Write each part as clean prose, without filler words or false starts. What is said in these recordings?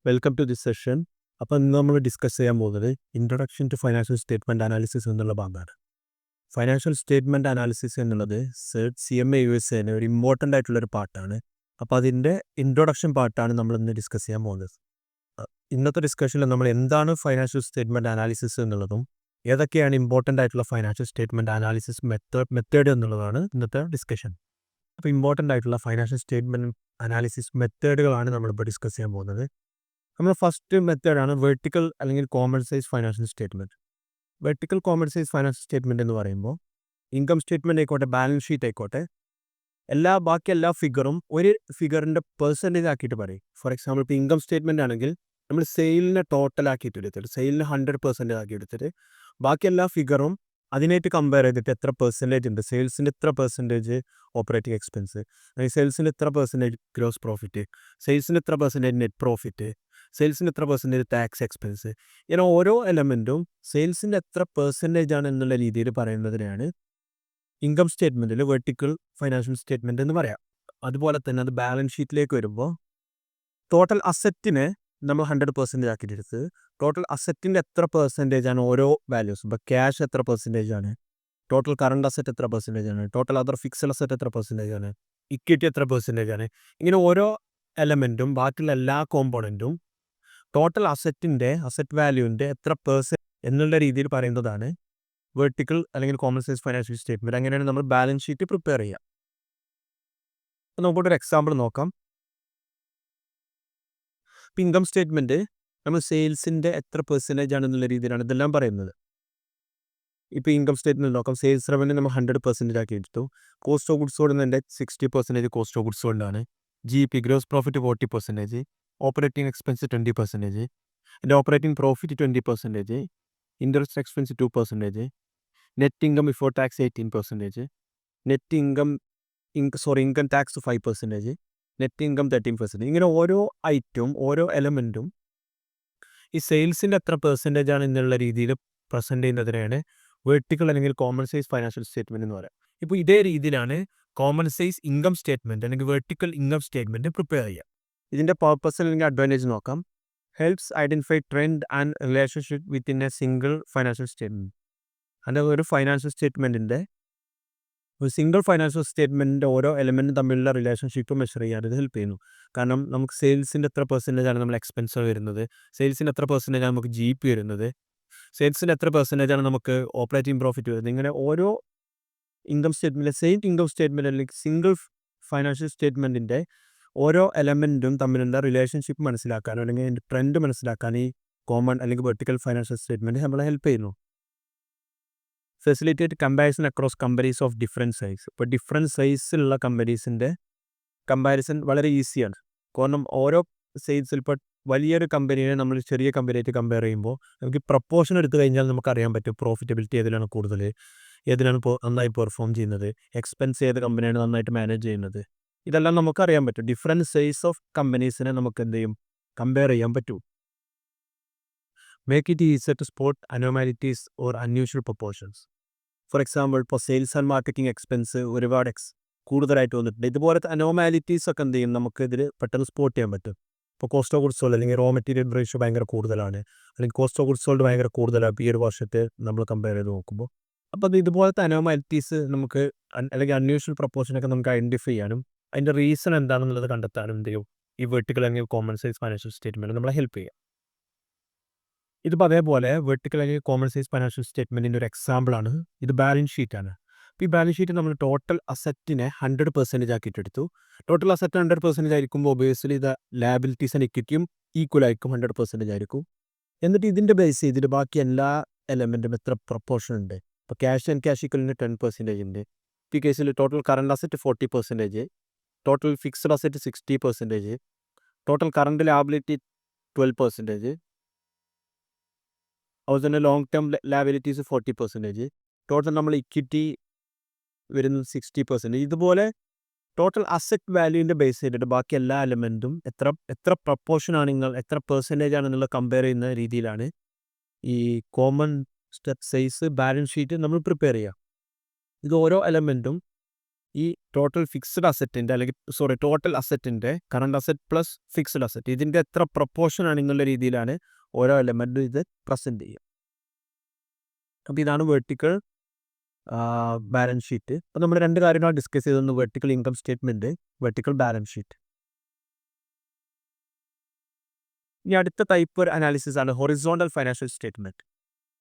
Welcome to this session. അപ്പോൾ ഇന്ന് നമ്മൾ ഡിസ്കസ് ചെയ്യാൻ പോകുന്നത് introduction to financial statement analysis എന്നുള്ള ഭാഗമാണ്. ഫൈനാൻഷ്യൽ സ്റ്റേറ്റ്മെൻറ്റ് അനാലിസിസ് എന്നുള്ളത് CMA USA ഒരു ഇമ്പോർട്ടൻ്റ് ആയിട്ടുള്ളൊരു പാർട്ടാണ്. അപ്പോൾ അതിൻ്റെ ഇൻട്രൊഡക്ഷൻ പാർട്ടാണ് നമ്മൾ ഇന്ന് ഡിസ്കസ് ചെയ്യാൻ പോകുന്നത്. ഇന്നത്തെ ഡിസ്കഷനിൽ നമ്മൾ എന്താണ് ഫൈനാൻഷ്യൽ സ്റ്റേറ്റ്മെൻറ്റ് അനാലിസിസ് എന്നുള്ളതും ഏതൊക്കെയാണ് ഇമ്പോർട്ടൻ്റ് ആയിട്ടുള്ള ഫൈനാൻഷ്യൽ സ്റ്റേറ്റ്മെൻറ്റ് അനാലിസിസ് മെത്തേഡ് എന്നുള്ളതാണ് ഇന്നത്തെ ഡിസ്കഷൻ. അപ്പോൾ ഇമ്പോർട്ടൻ്റ് ആയിട്ടുള്ള ഫൈനാൻഷ്യൽ സ്റ്റേറ്റ്മെൻറ്റ് അനാലിസിസ് മെത്തേഡുകളാണ് നമ്മളിപ്പോൾ ഡിസ്കസ് ചെയ്യാൻ പോകുന്നത്. നമ്മൾ ഫസ്റ്റ് മെത്തേഡാണ് വെർട്ടിക്കൽ അല്ലെങ്കിൽ common size financial statement. Vertical common size financial statement എന്ന് പറയുമ്പോൾ ഇൻകം സ്റ്റേറ്റ്മെൻറ്റ് ആയിക്കോട്ടെ, ബാലൻസ് ഷീറ്റ് ആയിക്കോട്ടെ, ബാക്കി എല്ലാ ഫിഗറും ഒരു ഫിഗറിൻ്റെ പെർസെൻറ്റേജ് ആക്കിയിട്ട് പറയും. ഫോർ എക്സാമ്പിൾ ഇപ്പോൾ ഇൻകം സ്റ്റേറ്റ്മെൻറ്റ് ആണെങ്കിൽ നമ്മൾ സെയിലിനെ ടോട്ടൽ ആക്കിയിട്ട് എടുത്തിട്ട് സെയിലിന് 100% ആക്കി എടുത്തിട്ട് ബാക്കി എല്ലാ ഫിഗറും അതിനായിട്ട് കമ്പയർ ചെയ്തിട്ട് എത്ര പെർസെൻറ്റേജ് ഉണ്ട്, സെയിൽസിൻ്റെ എത്ര പെർസെൻറ്റേജ് ഓപ്പറേറ്റിംഗ് എക്സ്പെൻസ്, സെയിൽസിന് എത്ര പെർസെൻറ്റേജ് ഗ്രോസ് പ്രോഫിറ്റ്, സെയിൽസിന് എത്ര പെർസെൻറ്റേജ് നെറ്റ് പ്രോഫിറ്റ്, സെയിൽസിന് എത്ര പെർസെൻറ്റേജ് ടാക്സ് എക്സ്പെൻസ്, ഇങ്ങനെ ഓരോ എലമെൻറ്റും സെയിൽസിൻ്റെ എത്ര പെർസെൻറ്റേജ് ആണ് എന്നുള്ള രീതിയിൽ പറയുന്നതിനാണ് ഇൻകം സ്റ്റേറ്റ്മെൻറ്റിൽ വെർട്ടിക്കൽ ഫൈനാൻഷ്യൽ സ്റ്റേറ്റ്മെൻറ്റ് എന്ന് പറയാം. അതുപോലെ തന്നെ അത് ബാലൻസ് ഷീറ്റിലേക്ക് വരുമ്പോൾ ടോട്ടൽ അസറ്റിനെ നമ്മൾ 100% ആക്കിയിട്ട് ടോട്ടൽ അസറ്റിൻ്റെ എത്ര പെർസെൻറ്റേജ് ആണ് ഓരോ വാല്യൂസ്, ഇപ്പോൾ ക്യാഷ് എത്ര പെർസെൻറ്റേജ് ആണ്, ടോട്ടൽ കറണ്ട് അസറ്റ് എത്ര പെർസെൻറ്റേജ് ആണ്, ടോട്ടൽ അതർ ഫിക്സഡ് അസറ്റ് എത്ര പെർസെൻറ്റേജ് ആണ്, ഇക്വിറ്റി എത്ര പെർസെൻറ്റേജ് ആണ്, ഇങ്ങനെ ഓരോ എലമെൻറ്റും ബാക്കിയുള്ള എല്ലാ കോമ്പോണൻറ്റും ടോട്ടൽ അസറ്റ് വാല്യൂവിൻ്റെ എത്ര പെർസെൻറ്റ് എന്നുള്ള രീതിയിൽ പറയുന്നതാണ് വെർട്ടിക്കൽ അല്ലെങ്കിൽ കോമൺ സൈസ് ഫൈനാൻഷ്യൽ സ്റ്റേറ്റ്മെൻറ്റ്. അങ്ങനെയാണ് നമ്മൾ ബാലൻസ് ഷീറ്റ് പ്രിപ്പയർ ചെയ്യുക. അപ്പോൾ നമുക്കൊരു എക്സാമ്പിൾ നോക്കാം. ഇപ്പോൾ ഇൻകം സ്റ്റേറ്റ്മെൻറ്റ് നമ്മൾ സെയിൽസിൻ്റെ എത്ര പെർസെൻറ്റേജ് ആണെന്നുള്ള രീതിയിലാണ് ഇതെല്ലാം പറയുന്നത്. ഇപ്പോൾ ഇൻകം സ്റ്റേറ്റ്മെൻറ്റ് നോക്കാം. സെയിൽസ് റവന്യൂ നമ്മൾ 100% ആക്കി എടുത്തു. കോസ്റ്റ് ഓഫ് ഗുഡ്സ് സോൾഡ് എൻ്റെ 60% കോസ്റ്റ് ഓഫ് ഗുഡ്സ് സോൾഡാണ്. GP gross profit 40%, operating expense 20%, എൻ്റെ operating profit 20%, interest expense 2%, net income before tax 18%, income tax 5%, net income 13%. ഇങ്ങനെ ഓരോ ഐറ്റവും ഓരോ എലമെൻറ്റും ഈ സെയിൽസിൻ്റെ എത്ര പെർസെൻറ്റേജ് ആണ് എന്നുള്ള രീതിയിൽ പ്രസൻറ്റ് ചെയ്യുന്നതിനാണ് വെർട്ടിക്കൽ അല്ലെങ്കിൽ കോമൺ സൈസ് ഫൈനാൻഷ്യൽ സ്റ്റേറ്റ്മെൻറ്റ് എന്ന് പറയാം. ഇപ്പോൾ ഇതേ രീതിയിലാണ് കോമൺ സൈസ് ഇൻകം സ്റ്റേറ്റ്മെൻറ്റ് അല്ലെങ്കിൽ വെർട്ടിക്കൽ ഇൻകം സ്റ്റേറ്റ്മെൻറ്റ് പ്രിപ്പയർ ചെയ്യുക. ഇതിൻ്റെ പർപ്പസ് അല്ലെങ്കിൽ അഡ്വാൻറ്റേജ് നോക്കാം. Helps identify trend and relationship within A single financial statement. അതിൻ്റെ ഒരു ഫൈനാൻഷ്യൽ സ്റ്റേറ്റ്മെൻറ്റിൻ്റെ ഒരു സിംഗിൾ ഫൈനാൻഷ്യൽ സ്റ്റേറ്റ്മെൻറ്റിൻ്റെ ഓരോ എലമെൻറ്റും തമ്മിലുള്ള റിലേഷൻഷിപ്പ് മെഷർ ചെയ്യാൻ ഇത് ഹെൽപ്പ് ചെയ്യുന്നു. കാരണം നമുക്ക് സെയിൽസിൻ്റെ എത്ര പെർസെൻറ്റേജ് ആണ് നമ്മൾ എക്സ്പെൻസ് വരുന്നത്, സെയിൽസിന് എത്ര പെർസെൻറ്റേജ് ആണ് നമുക്ക് GP വരുന്നത്, സെയിൽസിന് എത്ര പെർസെൻറ്റേജ് ആണ് നമുക്ക് ഓപ്പറേറ്റിംഗ് പ്രോഫിറ്റ് വരുന്നത്, ഇങ്ങനെ ഓരോ ഇൻകം സ്റ്റേറ്റ്മെൻറ്റിലെ സെയിം ഇൻകം സ്റ്റേറ്റ്മെൻറ്റ് അല്ലെങ്കിൽ സിംഗിൾ ഫൈനാൻഷ്യൽ സ്റ്റേറ്റ്മെൻറ്റിൻ്റെ ഓരോ എലമെൻറ്റും തമ്മിലുള്ള റിലേഷൻഷിപ്പ് മനസ്സിലാക്കാനോ അല്ലെങ്കിൽ അതിൻ്റെ ട്രെൻഡ് മനസ്സിലാക്കാൻ ഈ കോമൺ അല്ലെങ്കിൽ വെർട്ടിക്കൽ ഫൈനാൻഷ്യൽ സ്റ്റേറ്റ്മെൻറ്റ് നമ്മളെ ഹെൽപ്പ് ചെയ്യുന്നു. Facilitate comparison across companies of different size. ഇപ്പോൾ ഡിഫറെൻറ്റ് സൈസിലുള്ള കമ്പനീസിൻ്റെ കമ്പാരിസൺ വളരെ ഈസിയാണ്. കാരണം ഓരോ സൈസിൽ ഇപ്പോൾ വലിയൊരു കമ്പനീനെ നമ്മൾ ചെറിയ കമ്പനിയായിട്ട് കമ്പയർ ചെയ്യുമ്പോൾ നമുക്ക് പ്രപ്പോർഷൻ എടുത്തു കഴിഞ്ഞാൽ നമുക്കറിയാൻ പറ്റും പ്രോഫിറ്റബിലിറ്റി ഏതിലാണ് കൂടുതൽ, ഏതിനാണ് നന്നായി പെർഫോം ചെയ്യുന്നത്, എക്സ്പെൻസ് ഏത് കമ്പനിയാണ് നന്നായിട്ട് മാനേജ് ചെയ്യുന്നത്, ഇതെല്ലാം നമുക്കറിയാൻ പറ്റും. ഡിഫറെൻറ്റ് സൈസ് ഓഫ് കമ്പനീസിനെ നമുക്ക് എന്ത് ചെയ്യും, കമ്പയർ ചെയ്യാൻ പറ്റും. Make it easier to spot anomalities or unusual proportions. For example ഇപ്പോൾ സെയിൽസ് ആൻഡ് മാർക്കറ്റിംഗ് എക്സ്പെൻസ് ഒരുപാട് കൂടുതലായിട്ട് വന്നിട്ടുണ്ട്. ഇതുപോലത്തെ അനോമാലിറ്റീസ് ഒക്കെ എന്ത് ചെയ്യും, നമുക്ക് ഇതിൽ പെട്ടെന്ന് സ്പോട്ട് ചെയ്യാൻ പറ്റും. ഇപ്പോൾ കോസ്റ്റ് ഓഫ് ഗുഡ്സ് സോൾഡ് അല്ലെങ്കിൽ റോ മെറ്റീരിയൽ റേഷ്യോ ഭയങ്കര കൂടുതലാണ്, അല്ലെങ്കിൽ കോസ്റ്റ് ഓഫ് ഗുഡ്സ് സോൾഡ് ഭയങ്കര കൂടുതലാണ് ഈ ഒരു വർഷത്തെ നമ്മൾ കമ്പയർ ചെയ്ത് നോക്കുമ്പോൾ. അപ്പോൾ അത് ഇതുപോലത്തെ അനോമാലിറ്റീസ് നമുക്ക് അല്ലെങ്കിൽ അൺയൂഷ്വൽ പ്രൊപ്പോർഷനൊക്കെ നമുക്ക് ഐഡൻറ്റിഫൈ ചെയ്യാനും അതിൻ്റെ റീസൺ എന്താണെന്നുള്ളത് കണ്ടെത്താനും എന്ത് ചെയ്യും ഈ വെർട്ടിക്കൽ അല്ലെങ്കിൽ കോമൺ സൈസ് ഫൈനാൻഷ്യൽ സ്റ്റേറ്റ്മെൻറ്റ് നമ്മളെ ഹെൽപ്പ് ചെയ്യുക. ഇതിപ്പോൾ അതേപോലെ വെർട്ടിക്കൽ അല്ലെങ്കിൽ കോമൺ സൈസ് ഫൈനാൻഷ്യൽ സ്റ്റേറ്റ്മെൻറ്റിൻ്റെ ഒരു എക്സാമ്പിളാണ് ഇത്. ബാലൻസ് ഷീറ്റാണ്. ഇപ്പോൾ ഈ ബാലൻസ് ഷീറ്റ് നമ്മൾ ടോട്ടൽ അസറ്റിനെ 100% ആക്കിയിട്ട് എടുത്തു. ടോട്ടൽ അസറ്റ് 100% ആയിരിക്കുമ്പോൾ ഒബിയസ്ലി ഇത് ലാബിലിറ്റീസ് ആൻഡ് ഇക്വിറ്റിയും ഈക്വൽ ആയിരിക്കും, 100% ആയിരിക്കും. എന്നിട്ട് ഇതിൻ്റെ ബേസ് ചെയ്തിട്ട് ബാക്കി എല്ലാ എലമെൻറ്റും എത്ര പ്രൊപ്പോർഷൻ ഉണ്ട്. ഇപ്പോൾ ക്യാഷ് ആൻഡ് ക്യാഷ് ഈക്വലിന് 10% ഉണ്ട്. ഈ കേസിൽ total current asset 40%, total fixed asset 60%, total current liability 12%, അതുപോലെ തന്നെ ലോങ് ടേം ലാബിലിറ്റീസ് 40%, ടോട്ടൽ നമ്മൾ ഇക്വിറ്റി വരുന്നത് 60%. ഇതുപോലെ ടോട്ടൽ അസറ്റ് വാല്യൂവിൻ്റെ ബേസ് ചെയ്തിട്ട് ബാക്കി എല്ലാ എലമെൻറ്റും എത്ര പ്രപ്പോർഷനാണ് എത്ര പെർസെൻറ്റേജ് ആണെന്നുള്ള കമ്പയർ ചെയ്യുന്ന രീതിയിലാണ് ഈ കോമൺ സൈസ് ബാലൻസ് ഷീറ്റ് നമ്മൾ പ്രിപ്പയർ ചെയ്യുക. ഇത് ഓരോ എലമെൻറ്റും ഈ ടോട്ടൽ ഫിക്സ്ഡ് അസറ്റിൻ്റെ അല്ലെങ്കിൽ ടോട്ടൽ അസറ്റിൻ്റെ current asset plus fixed asset ഇതിൻ്റെ എത്ര പ്രൊപ്പോർഷൻ ആണ് എന്നുള്ള രീതിയിലാണ് ഓരോ എലമെൻറ്റും ഇത് പ്രസൻറ്റ് ചെയ്യുക. അപ്പോൾ ഇതാണ് വെർട്ടിക്കൽ ബാലൻസ് ഷീറ്റ്. അപ്പോൾ നമ്മൾ രണ്ട് കാര്യങ്ങളാണ് ഡിസ്കസ് ചെയ്തത്. Vertical income statement, vertical balance sheet. ഇനി അടുത്ത ടൈപ്പ് ഒരു അനാലിസിസ് ആണ് horizontal financial statement.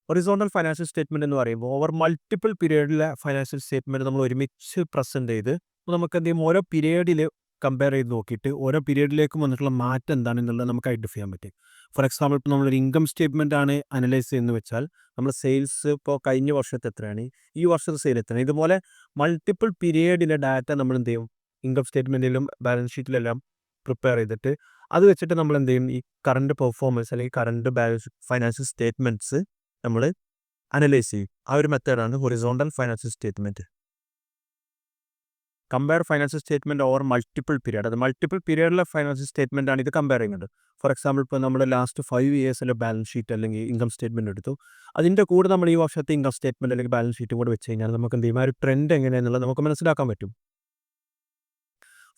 Horizontal financial statement എന്ന് പറയുമ്പോൾ ഓവർ മൾട്ടിപ്പിൾ പീരീഡിലെ ഫൈനാൻഷ്യൽ സ്റ്റേറ്റ്മെൻറ്റ് നമ്മൾ ഒരുമിച്ച് പ്രസൻറ്റ് ചെയ്ത് നമുക്ക് എന്ത് ചെയ്യും, ഓരോ പീരീഡിൽ കമ്പയർ ചെയ്ത് നോക്കിയിട്ട് ഓരോ പീരീഡിലേക്കും വന്നിട്ടുള്ള മാറ്റം എന്താണെന്നുള്ളത് നമുക്ക് ഐഡൻറ്റിഫൈ ചെയ്യാൻ പറ്റും. ഫോർ എക്സാമ്പിൾ ഇപ്പോൾ നമ്മളൊരു ഇൻകം സ്റ്റേറ്റ്മെൻറ്റ് ആണ് അനലൈസ് ചെയ്യുന്നത് വെച്ചാൽ നമ്മൾ സെയിൽസ് ഇപ്പോൾ കഴിഞ്ഞ വർഷത്തെ എത്രയാണ്, ഈ വർഷത്തെ സെയിൽ എത്രയാണ്, ഇതുപോലെ മൾട്ടിപ്പിൾ പീരീഡിലെ ഡാറ്റ നമ്മൾ എന്ത് ചെയ്യും, ഇൻകം സ്റ്റേറ്റ്മെൻറ്റിലും ബാലൻസ് ഷീറ്റിലെല്ലാം പ്രിപ്പയർ ചെയ്തിട്ട് അത് വെച്ചിട്ട് നമ്മൾ എന്ത് ചെയ്യും, ഈ കറണ്ട് പെർഫോമൻസ് അല്ലെങ്കിൽ കറണ്ട് ബാലൻസ് ഫൈനാൻഷ്യൽ സ്റ്റേറ്റ്മെൻറ്റ്സ് നമ്മൾ അനലൈസ് ചെയ്യും. ആ ഒരു മെത്തേഡാണ് horizontal financial statement. Compare financial statement over multiple period, അത് മൾട്ടിപ്പിൾ പീരീഡിലെ ഫൈനാൻഷ്യൽ സ്റ്റേറ്റ്മെൻ്റ് ആണ് ഇത് കമ്പയർ ചെയ്യുന്നത്. ഫോർ എക്സാമ്പിൾ ഇപ്പോൾ നമ്മൾ ലാസ്റ്റ് 5 ഇയേഴ്സിലെ ബാലൻസ് ഷീറ്റ് അല്ലെങ്കിൽ ഇൻകം സ്റ്റേറ്റ്മെൻറ്റ് എടുത്തു, അതിൻ്റെ കൂടെ നമ്മൾ ഈ വർഷത്തെ ഇൻകം സ്റ്റേറ്റ്മെൻറ്റ് അല്ലെങ്കിൽ ബാലൻസ് ഷീറ്റും കൂടെ വെച്ച് കഴിഞ്ഞാൽ നമുക്ക് എന്ത് ചെയ്യും, ആ ഒരു ട്രെൻഡ് എങ്ങനെയാണെന്നുള്ളത് നമുക്ക് മനസ്സിലാക്കാൻ പറ്റും.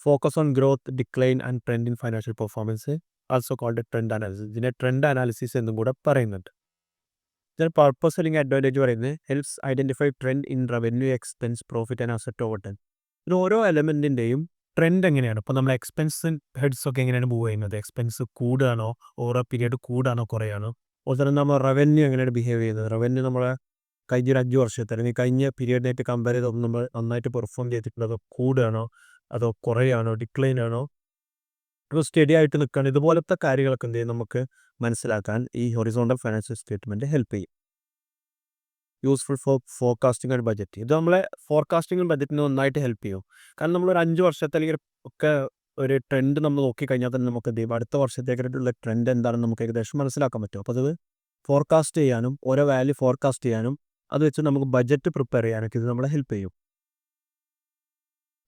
Focus on growth, decline and trend in financial performance, also called trend analysis. ഇതിനെ ട്രെൻഡ് അനാലിസിസ് എന്നും കൂടെ പറയുന്നുണ്ട്. ഇതിന് പർപ്പസ് അല്ലെങ്കിൽ അഡ്വാൻറ്റേജ് പറയുന്നത് helps identify trend in revenue, expense, profit and asset over time. ഇത് ഓരോ എലമെൻറ്റിൻ്റെയും ട്രെൻഡ് എങ്ങനെയാണ്, ഇപ്പോൾ നമ്മൾ എക്സ്പെൻസ് ഹെഡ്സ് ഒക്കെ എങ്ങനെയാണ് മൂവ് ചെയ്യുന്നത്, എക്സ്പെൻസ് കൂടുകയാണോ, ഓരോ പീരീഡ് കൂടുകയാണോ കുറയാണോ, അതുപോലെ നമ്മൾ റവന്യൂ എങ്ങനെയാണ് ബിഹേവ് ചെയ്യുന്നത്, റവന്യൂ നമ്മളെ കഴിഞ്ഞ ഒരു 5 വർഷത്തെ അല്ലെങ്കിൽ കഴിഞ്ഞ പീരീഡിനായിട്ട് കമ്പയർ ചെയ്ത് നമ്മൾ നന്നായിട്ട് പെർഫോം ചെയ്തിട്ടുള്ളത് കൂടുകയാണോ അതോ കുറയാണോ ഡിക്ലൈൻ ആണോ അതോ സ്റ്റഡി ആയിട്ട് നിൽക്കുകയാണ്, ഇതുപോലത്തെ കാര്യങ്ങളൊക്കെ എന്ത് ചെയ്യും നമുക്ക് മനസ്സിലാക്കാൻ ഈ ഹൊറിസോണ്ടൽ ഫൈനാൻഷ്യൽ സ്റ്റേറ്റ്മെൻറ്റ് ഹെൽപ്പ് ചെയ്യും. Useful for forecasting and budget. ഇത് നമ്മളെ ഫോർകാസ്റ്റിംഗും ബഡ്ജറ്റിന് നന്നായിട്ട് ഹെൽപ്പ് ചെയ്യും. കാരണം നമ്മളൊരു 5 വർഷത്തെ അല്ലെങ്കിൽ ഒക്കെ ഒരു ട്രെൻഡ് നമ്മൾ നോക്കിക്കഴിഞ്ഞാൽ തന്നെ നമുക്ക് എന്ത് ചെയ്യും, അടുത്ത വർഷത്തേക്കായിട്ടുള്ള ട്രെൻഡ് എന്താണെന്ന് നമുക്ക് ഏകദേശം മനസ്സിലാക്കാൻ പറ്റും. അപ്പോൾ അത് ഫോർകാസ്റ്റ് ചെയ്യാനും ഓരോ വാല്യൂ ഫോർകാസ്റ്റ് ചെയ്യാനും അത് വെച്ച് നമുക്ക് ബഡ്ജറ്റ് പ്രിപ്പയർ ചെയ്യാനൊക്കെ ഇത് നമ്മളെ ഹെൽപ്പ് ചെയ്യും.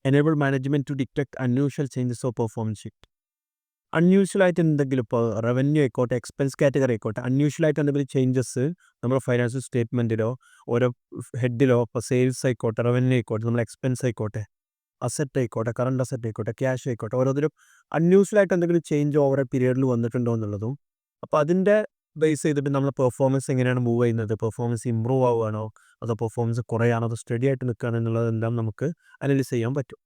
Enable management to detect unusual changes of performance sheet. അൺയൂഷ്വലായിട്ട് എന്തെങ്കിലും ഇപ്പോൾ റവന്യൂ ആയിക്കോട്ടെ, എക്സ്പെൻസ് കാറ്റഗറി ആയിക്കോട്ടെ, അൺയൂഷ്വലായിട്ട് എന്തെങ്കിലും ചേഞ്ചസ് നമ്മുടെ ഫൈനാൻഷ്യൽ സ്റ്റേറ്റ്മെൻറ്റിലോ ഓരോ ഹെഡിലോ ഇപ്പോൾ സെയിൽസ് ആയിക്കോട്ടെ, റവന്യൂ ആയിക്കോട്ടെ, നമ്മൾ എക്സ്പെൻസ് ആയിക്കോട്ടെ, അസറ്റ് ആയിക്കോട്ടെ, കറണ്ട് അസറ്റ് ആയിക്കോട്ടെ, ക്യാഷ് ആയിക്കോട്ടെ, ഓരോന്നിലും അൺയൂഷ്വലായിട്ട് എന്തെങ്കിലും ചേഞ്ച് ഓവർ പീരീഡിൽ വന്നിട്ടുണ്ടോ എന്നുള്ളതും, അപ്പോൾ അതിൻ്റെ ബേസ് ചെയ്തിട്ട് നമ്മൾ പെർഫോമൻസ് എങ്ങനെയാണ് മൂവ് ചെയ്യുന്നത്, പെർഫോമൻസ് ഇമ്പ്രൂവ് ആവുകയാണോ അതോ പെർഫോമൻസ് കുറയാണോ അതോ സ്റ്റഡി ആയിട്ട് നിൽക്കുകയാണോ എന്നുള്ളതെല്ലാം നമുക്ക് അനലൈസ് ചെയ്യാൻ പറ്റും.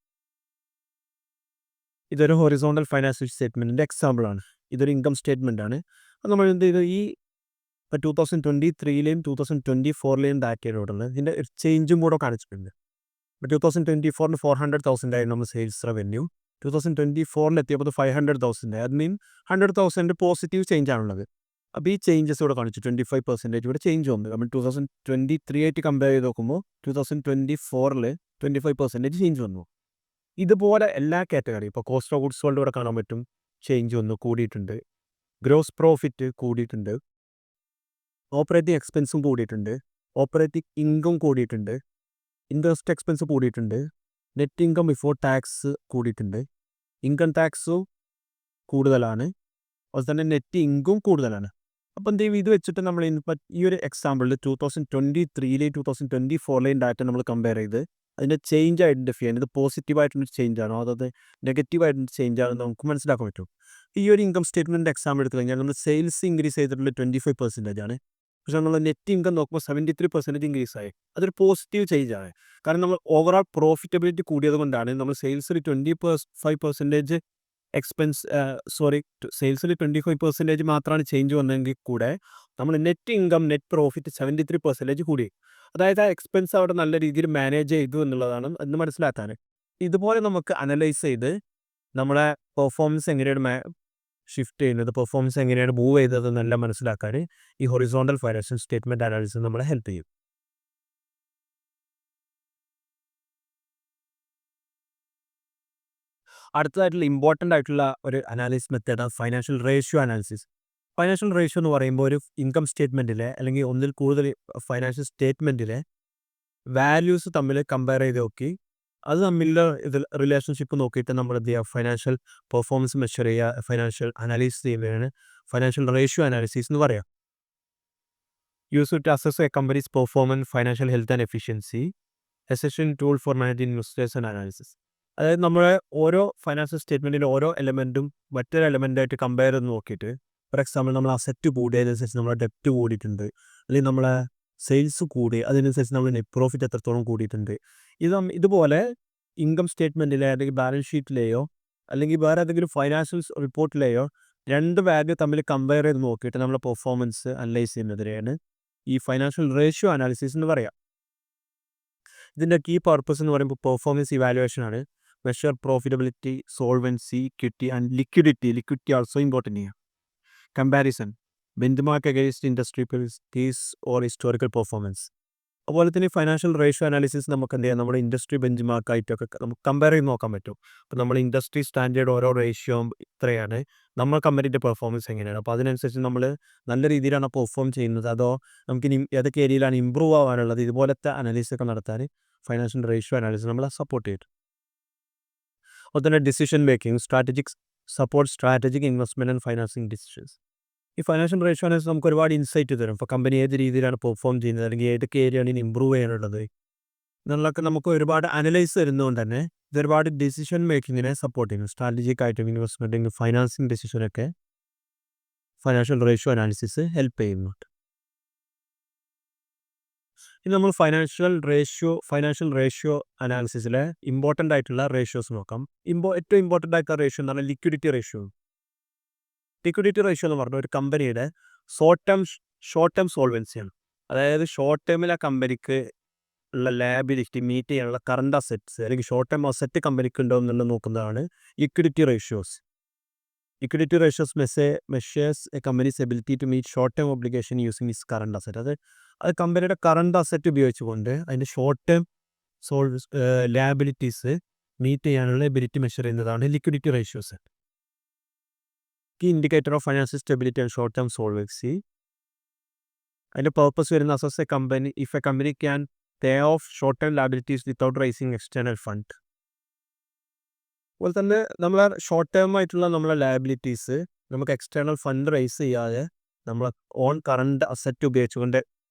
ഇതൊരു ഹൊറിസോണ്ടൽ ഫൈനാൻഷ്യൽ സ്റ്റേറ്റ്മെൻറ്റിൻ്റെ എക്സാമ്പിളാണ്. ഇതൊരു ഇൻകം സ്റ്റേറ്റ്മെൻ്റ് ആണ്. അത് നമ്മൾ എന്ത് ചെയ്തു, ഈ ഇപ്പോൾ 2023ലെയും 2024ലെയും ഡാറ്റയിലോട്ടുള്ളത് ഇതിൻ്റെ ചേഞ്ചും കൂടെ കാണിച്ചിട്ടുണ്ട്. ഇപ്പോൾ 2024 400,000 ആയിരുന്നു നമ്മൾ സെയിൽസ് റവന്യൂ, 2024 എത്തിയപ്പോൾ 500,000 അത് മീൻ 100,000 പോസിറ്റീവ് ചേഞ്ച് ആണുള്ളത്. അപ്പോൾ ഈ ചേഞ്ചസ് ഇവിടെ കാണിച്ചു 25% ഇവിടെ ചേഞ്ച് വന്നു. നമ്മൾ 2023 ആയിട്ട് കമ്പയർ ചെയ്ത് നോക്കുമ്പോൾ 2024 25% ചേഞ്ച് വന്നു. ഇതുപോലെ എല്ലാ കാറ്റഗറി ഇപ്പോൾ കോസ്റ്റ് ഓഫ് ഗുഡ്സ് സോൾഡ് ഇവിടെ കാണാൻ പറ്റും, ചേഞ്ച് വന്നു, കൂടിയിട്ടുണ്ട്. ഗ്രോസ് പ്രോഫിറ്റ് കൂടിയിട്ടുണ്ട്, ഓപ്പറേറ്റിംഗ് എക്സ്പെൻസും കൂടിയിട്ടുണ്ട്, ഓപ്പറേറ്റിംഗ് ഇൻകം കൂടിയിട്ടുണ്ട്, ഇൻട്രസ്റ്റ് എക്സ്പെൻസ് കൂടിയിട്ടുണ്ട്, നെറ്റ് ഇൻകം ബിഫോർ ടാക്സ് കൂടിയിട്ടുണ്ട്, ഇൻകം ടാക്സും കൂടുതലാണ്, അതുപോലെ തന്നെ നെറ്റ് ഇൻകം കൂടുതലാണ്. അപ്പോൾ എന്ത് ചെയ്യും, ഇത് വെച്ചിട്ട് നമ്മൾ ഈ ഒരു എക്സാമ്പിളിൽ 2023ലെയും 2024ലെയും ഡാറ്റ നമ്മൾ കമ്പയർ ചെയ്ത് അതിൻ്റെ ചേഞ്ച് ഐഡൻറ്റിഫൈ ചെയ്യാൻ, ഇത് പോസിറ്റീവായിട്ടുള്ള ചേഞ്ച് ആണോ അതായത് നെഗറ്റീവായിട്ടുള്ള ചേഞ്ച് ആണോ നമുക്ക് മനസ്സിലാക്കാൻ പറ്റും. ഈ ഒരു ഇൻകം സ്റ്റേറ്റ്മെൻറ്റ് എക്സാമ്പിൾ എടുത്തു കഴിഞ്ഞാൽ നമ്മൾ സെയിൽസ് ഇൻക്രീസ് ചെയ്തിട്ടുള്ള 25% ആണ്, പക്ഷേ നമ്മൾ നെറ്റ് ഇൻകം നോക്കുമ്പോൾ 73% ഇൻക്രീസ് ആയി. അതൊരു പോസിറ്റീവ് ചേഞ്ച് ആണ്. കാരണം നമ്മൾ ഓവറോൾ പ്രോഫിറ്റബിലിറ്റി കൂടിയത് കൊണ്ടാണ് നമ്മൾ സെയിൽസിൽ 25% എക്സ്പെൻസ് സെയിൽസിൽ 25% മാത്രമാണ് ചേഞ്ച് വന്നതെങ്കിൽ കൂടെ നമ്മൾ നെറ്റ് ഇൻകം നെറ്റ് പ്രോഫിറ്റ് 73% കൂടി. അതായത് ആ എക്സ്പെൻസ് അവിടെ നല്ല രീതിയിൽ മാനേജ് ചെയ്തു എന്നുള്ളതാണ് എന്ന് മനസ്സിലാക്കാൻ. ഇതുപോലെ നമുക്ക് അനലൈസ് ചെയ്ത് നമ്മളെ പെർഫോമൻസ് എങ്ങനെയാണ് ഷിഫ്റ്റ് ചെയ്യുന്നത്, പെർഫോമൻസ് എങ്ങനെയാണ് മൂവ് ചെയ്തത് എന്നെല്ലാം മനസ്സിലാക്കാൻ ഈ ഹൊറിസോണ്ടൽ ഫൈനാൻഷ്യൽ സ്റ്റേറ്റ്മെൻറ്റ് അനാലിസിസ് നമ്മളെ ഹെൽപ്പ് ചെയ്യും. അടുത്തതായിട്ടുള്ള ഇമ്പോർട്ടൻ്റ് ആയിട്ടുള്ള ഒരു അനാലിസിസ് മെത്തേഡാണ് financial ratio analysis. Financial ratio എന്ന് പറയുമ്പോൾ ഒരു ഇൻകം സ്റ്റേറ്റ്മെൻറ്റിലെ അല്ലെങ്കിൽ ഒന്നിൽ കൂടുതൽ ഫൈനാൻഷ്യൽ സ്റ്റേറ്റ്മെൻറ്റിലെ വാല്യൂസ് തമ്മിൽ കമ്പയർ ചെയ്ത് നോക്കി അത് തമ്മിലുള്ള ഇതിൽ റിലേഷൻഷിപ്പ് നോക്കിയിട്ട് നമ്മൾ എന്ത് ചെയ്യുക, ഫൈനാൻഷ്യൽ പെർഫോമൻസ് മെഷർ ചെയ്യുക, ഫൈനാൻഷ്യൽ അനാലിസിസ് ചെയ്യുന്നതാണ് ഫൈനാൻഷ്യൽ റേഷ്യോ അനാലിസിസ് എന്ന് പറയാം. Use to assess a company's performance, financial health and efficiency. Essential tool for managing investors and analysis. അതായത് നമ്മുടെ ഓരോ ഫൈനാൻഷ്യൽ സ്റ്റേറ്റ്മെൻറ്റിൻ്റെ ഓരോ എലമെൻറ്റും മറ്റൊരു എലമെൻ്റായിട്ട് കമ്പയർ ചെയ്ത് നോക്കിയിട്ട്, ഫോർ എക്സാമ്പിൾ നമ്മൾ അസറ്റ് കൂടിയതിനനുസരിച്ച് നമ്മുടെ ഡെപ്റ്റ് കൂടിയിട്ടുണ്ട്, അല്ലെങ്കിൽ നമ്മളെ സെയിൽസ് കൂടി അതിനനുസരിച്ച് നമ്മൾ നെറ്റ് പ്രോഫിറ്റ് എത്രത്തോളം കൂടിയിട്ടുണ്ട്. ഇതുപോലെ ഇൻകം സ്റ്റേറ്റ്മെൻറ്റിലെ അല്ലെങ്കിൽ ബാലൻസ് ഷീറ്റിലെയോ അല്ലെങ്കിൽ വേറെ ഏതെങ്കിലും ഫൈനാൻഷ്യൽ റിപ്പോർട്ടിലെയോ രണ്ട് വാല്യൂ തമ്മിൽ കമ്പയർ ചെയ്ത് നോക്കിയിട്ട് നമ്മുടെ പെർഫോമൻസ് അനലൈസ് ചെയ്യുന്നതിനെയാണ് ഈ ഫൈനാൻഷ്യൽ റേഷ്യോ അനാലിസിസ് എന്ന് പറയാം. ഇതിൻ്റെ കീ പർപ്പസ് എന്ന് പറയുമ്പോൾ പെർഫോമൻസ് ഇവാലുവേഷൻ ആണ്. Measure profitability, solvency, equity and liquidity also important ചെയ്യാം. Comparison, benchmark against industry peers or historical performance. അതുപോലെ തന്നെ ഫൈനാൻഷ്യൽ റേഷ്യോ അനാലിസിസ് നമുക്ക് എന്ത് ചെയ്യാം, നമ്മുടെ ഇൻഡസ്ട്രി ബെഞ്ച് മാർക്കായിട്ടൊക്കെ നമുക്ക് കമ്പയർ ചെയ്ത് നോക്കാൻ പറ്റും. അപ്പോൾ നമ്മൾ ഇൻഡസ്ട്രി സ്റ്റാൻഡേർഡ് ഓരോ റേഷ്യോ ഇത്രയാണ്, നമ്മൾ കമ്പനീൻ്റെ പെർഫോമൻസ് എങ്ങനെയാണ്, അപ്പോൾ അതിനനുസരിച്ച് നമ്മൾ നല്ല രീതിയിലാണ് പെർഫോം ചെയ്യുന്നത്, അതോ നമുക്ക് ഇനി ഏതൊക്കെ ഏരിയയിലാണ് ഇമ്പ്രൂവ് ആവാനുള്ളത്, ഇതുപോലത്തെ അനാലിസിസൊക്കെ നടത്താൻ ഫൈനാൻഷ്യൽ റേഷ്യോ അനാലിസിസ് നമ്മളെ സപ്പോർട്ട് ചെയ്യും. അതുപോലെ തന്നെ decision making, strategic investment and financing decisions. ഈ ഫൈനാൻഷ്യൽ റേഷ്യോ അനാലിസിസ് നമുക്ക് ഒരുപാട് ഇൻസൈറ്റ് തരും. ഇപ്പോൾ കമ്പനി ഏത് രീതിയിലാണ് പെർഫോം ചെയ്യുന്നത്, അല്ലെങ്കിൽ ഏതൊക്കെ ഏരിയയാണ് ഇനി ഇമ്പ്രൂവ് ചെയ്യാനുള്ളത് എന്നുള്ളതൊക്കെ നമുക്ക് ഒരുപാട് അനലൈസ് തരുന്നതുകൊണ്ട് തന്നെ ഇത് ഒരുപാട് ഡിസിഷൻ മേക്കിങ്ങിനെ സപ്പോർട്ട് ചെയ്യുന്നു. സ്ട്രാറ്റജിക് ആയിട്ടും ഇൻവെസ്റ്റ്മെൻറ്റ് ഫൈനാൻസിങ് ഡിസിഷനൊക്കെ ഫൈനാൻഷ്യൽ റേഷ്യോ അനാലിസിസ് ഹെൽപ്പ് ചെയ്യുന്നുണ്ട്. ഇനി നമ്മൾ ഫൈനാൻഷ്യൽ റേഷ്യോ അനാലിസിസിലെ ഇമ്പോർട്ടൻ്റ് ആയിട്ടുള്ള റേഷ്യോസ് നോക്കാം. ഏറ്റവും ഇമ്പോർട്ടൻ്റ് ആയിട്ടുള്ള റേഷ്യോ എന്ന് പറഞ്ഞാൽ ലിക്വിഡിറ്റി റേഷ്യോ എന്ന് പറഞ്ഞാൽ ഒരു കമ്പനിയുടെ ഷോർട്ട് ടേം സോൾവൻസിയാണ്. അതായത് ഷോർട്ട് ടേമിൽ ആ കമ്പനിക്ക് ഉള്ള ലാബിലിറ്റി മീറ്റ് ചെയ്യാനുള്ള കറണ്ട് അസറ്റ്സ് അല്ലെങ്കിൽ ഷോർട്ട് ടേം അസറ്റ് കമ്പനിക്ക് ഉണ്ടോ എന്നുള്ളത് നോക്കുന്നതാണ് liquidity ratios. Liquidity ratios measures a company's ability to meet short term obligation using its current asset. അത് കമ്പനിയുടെ കറണ്ട് അസറ്റ് ഉപയോഗിച്ചുകൊണ്ട് അതിൻ്റെ ഷോർട്ട് ടേം ലാബിലിറ്റീസ് മീറ്റ് ചെയ്യാനുള്ള എബിലിറ്റി മെഷർ ചെയ്യുന്നതാണ് liquidity ratios. Key indicator of financial stability and short term solvency. അതിൻ്റെ purpose വരുന്ന assess a company if a company can pay of short term liabilities without raising external fund. അതുപോലെ തന്നെ നമ്മളെ short term ആയിട്ടുള്ള നമ്മളെ liabilities നമുക്ക് external fund raise ചെയ്യാതെ നമ്മളെ ഓൺ കറണ്ട് അസറ്റ് ഉപയോഗിച്ചുകൊണ്ട്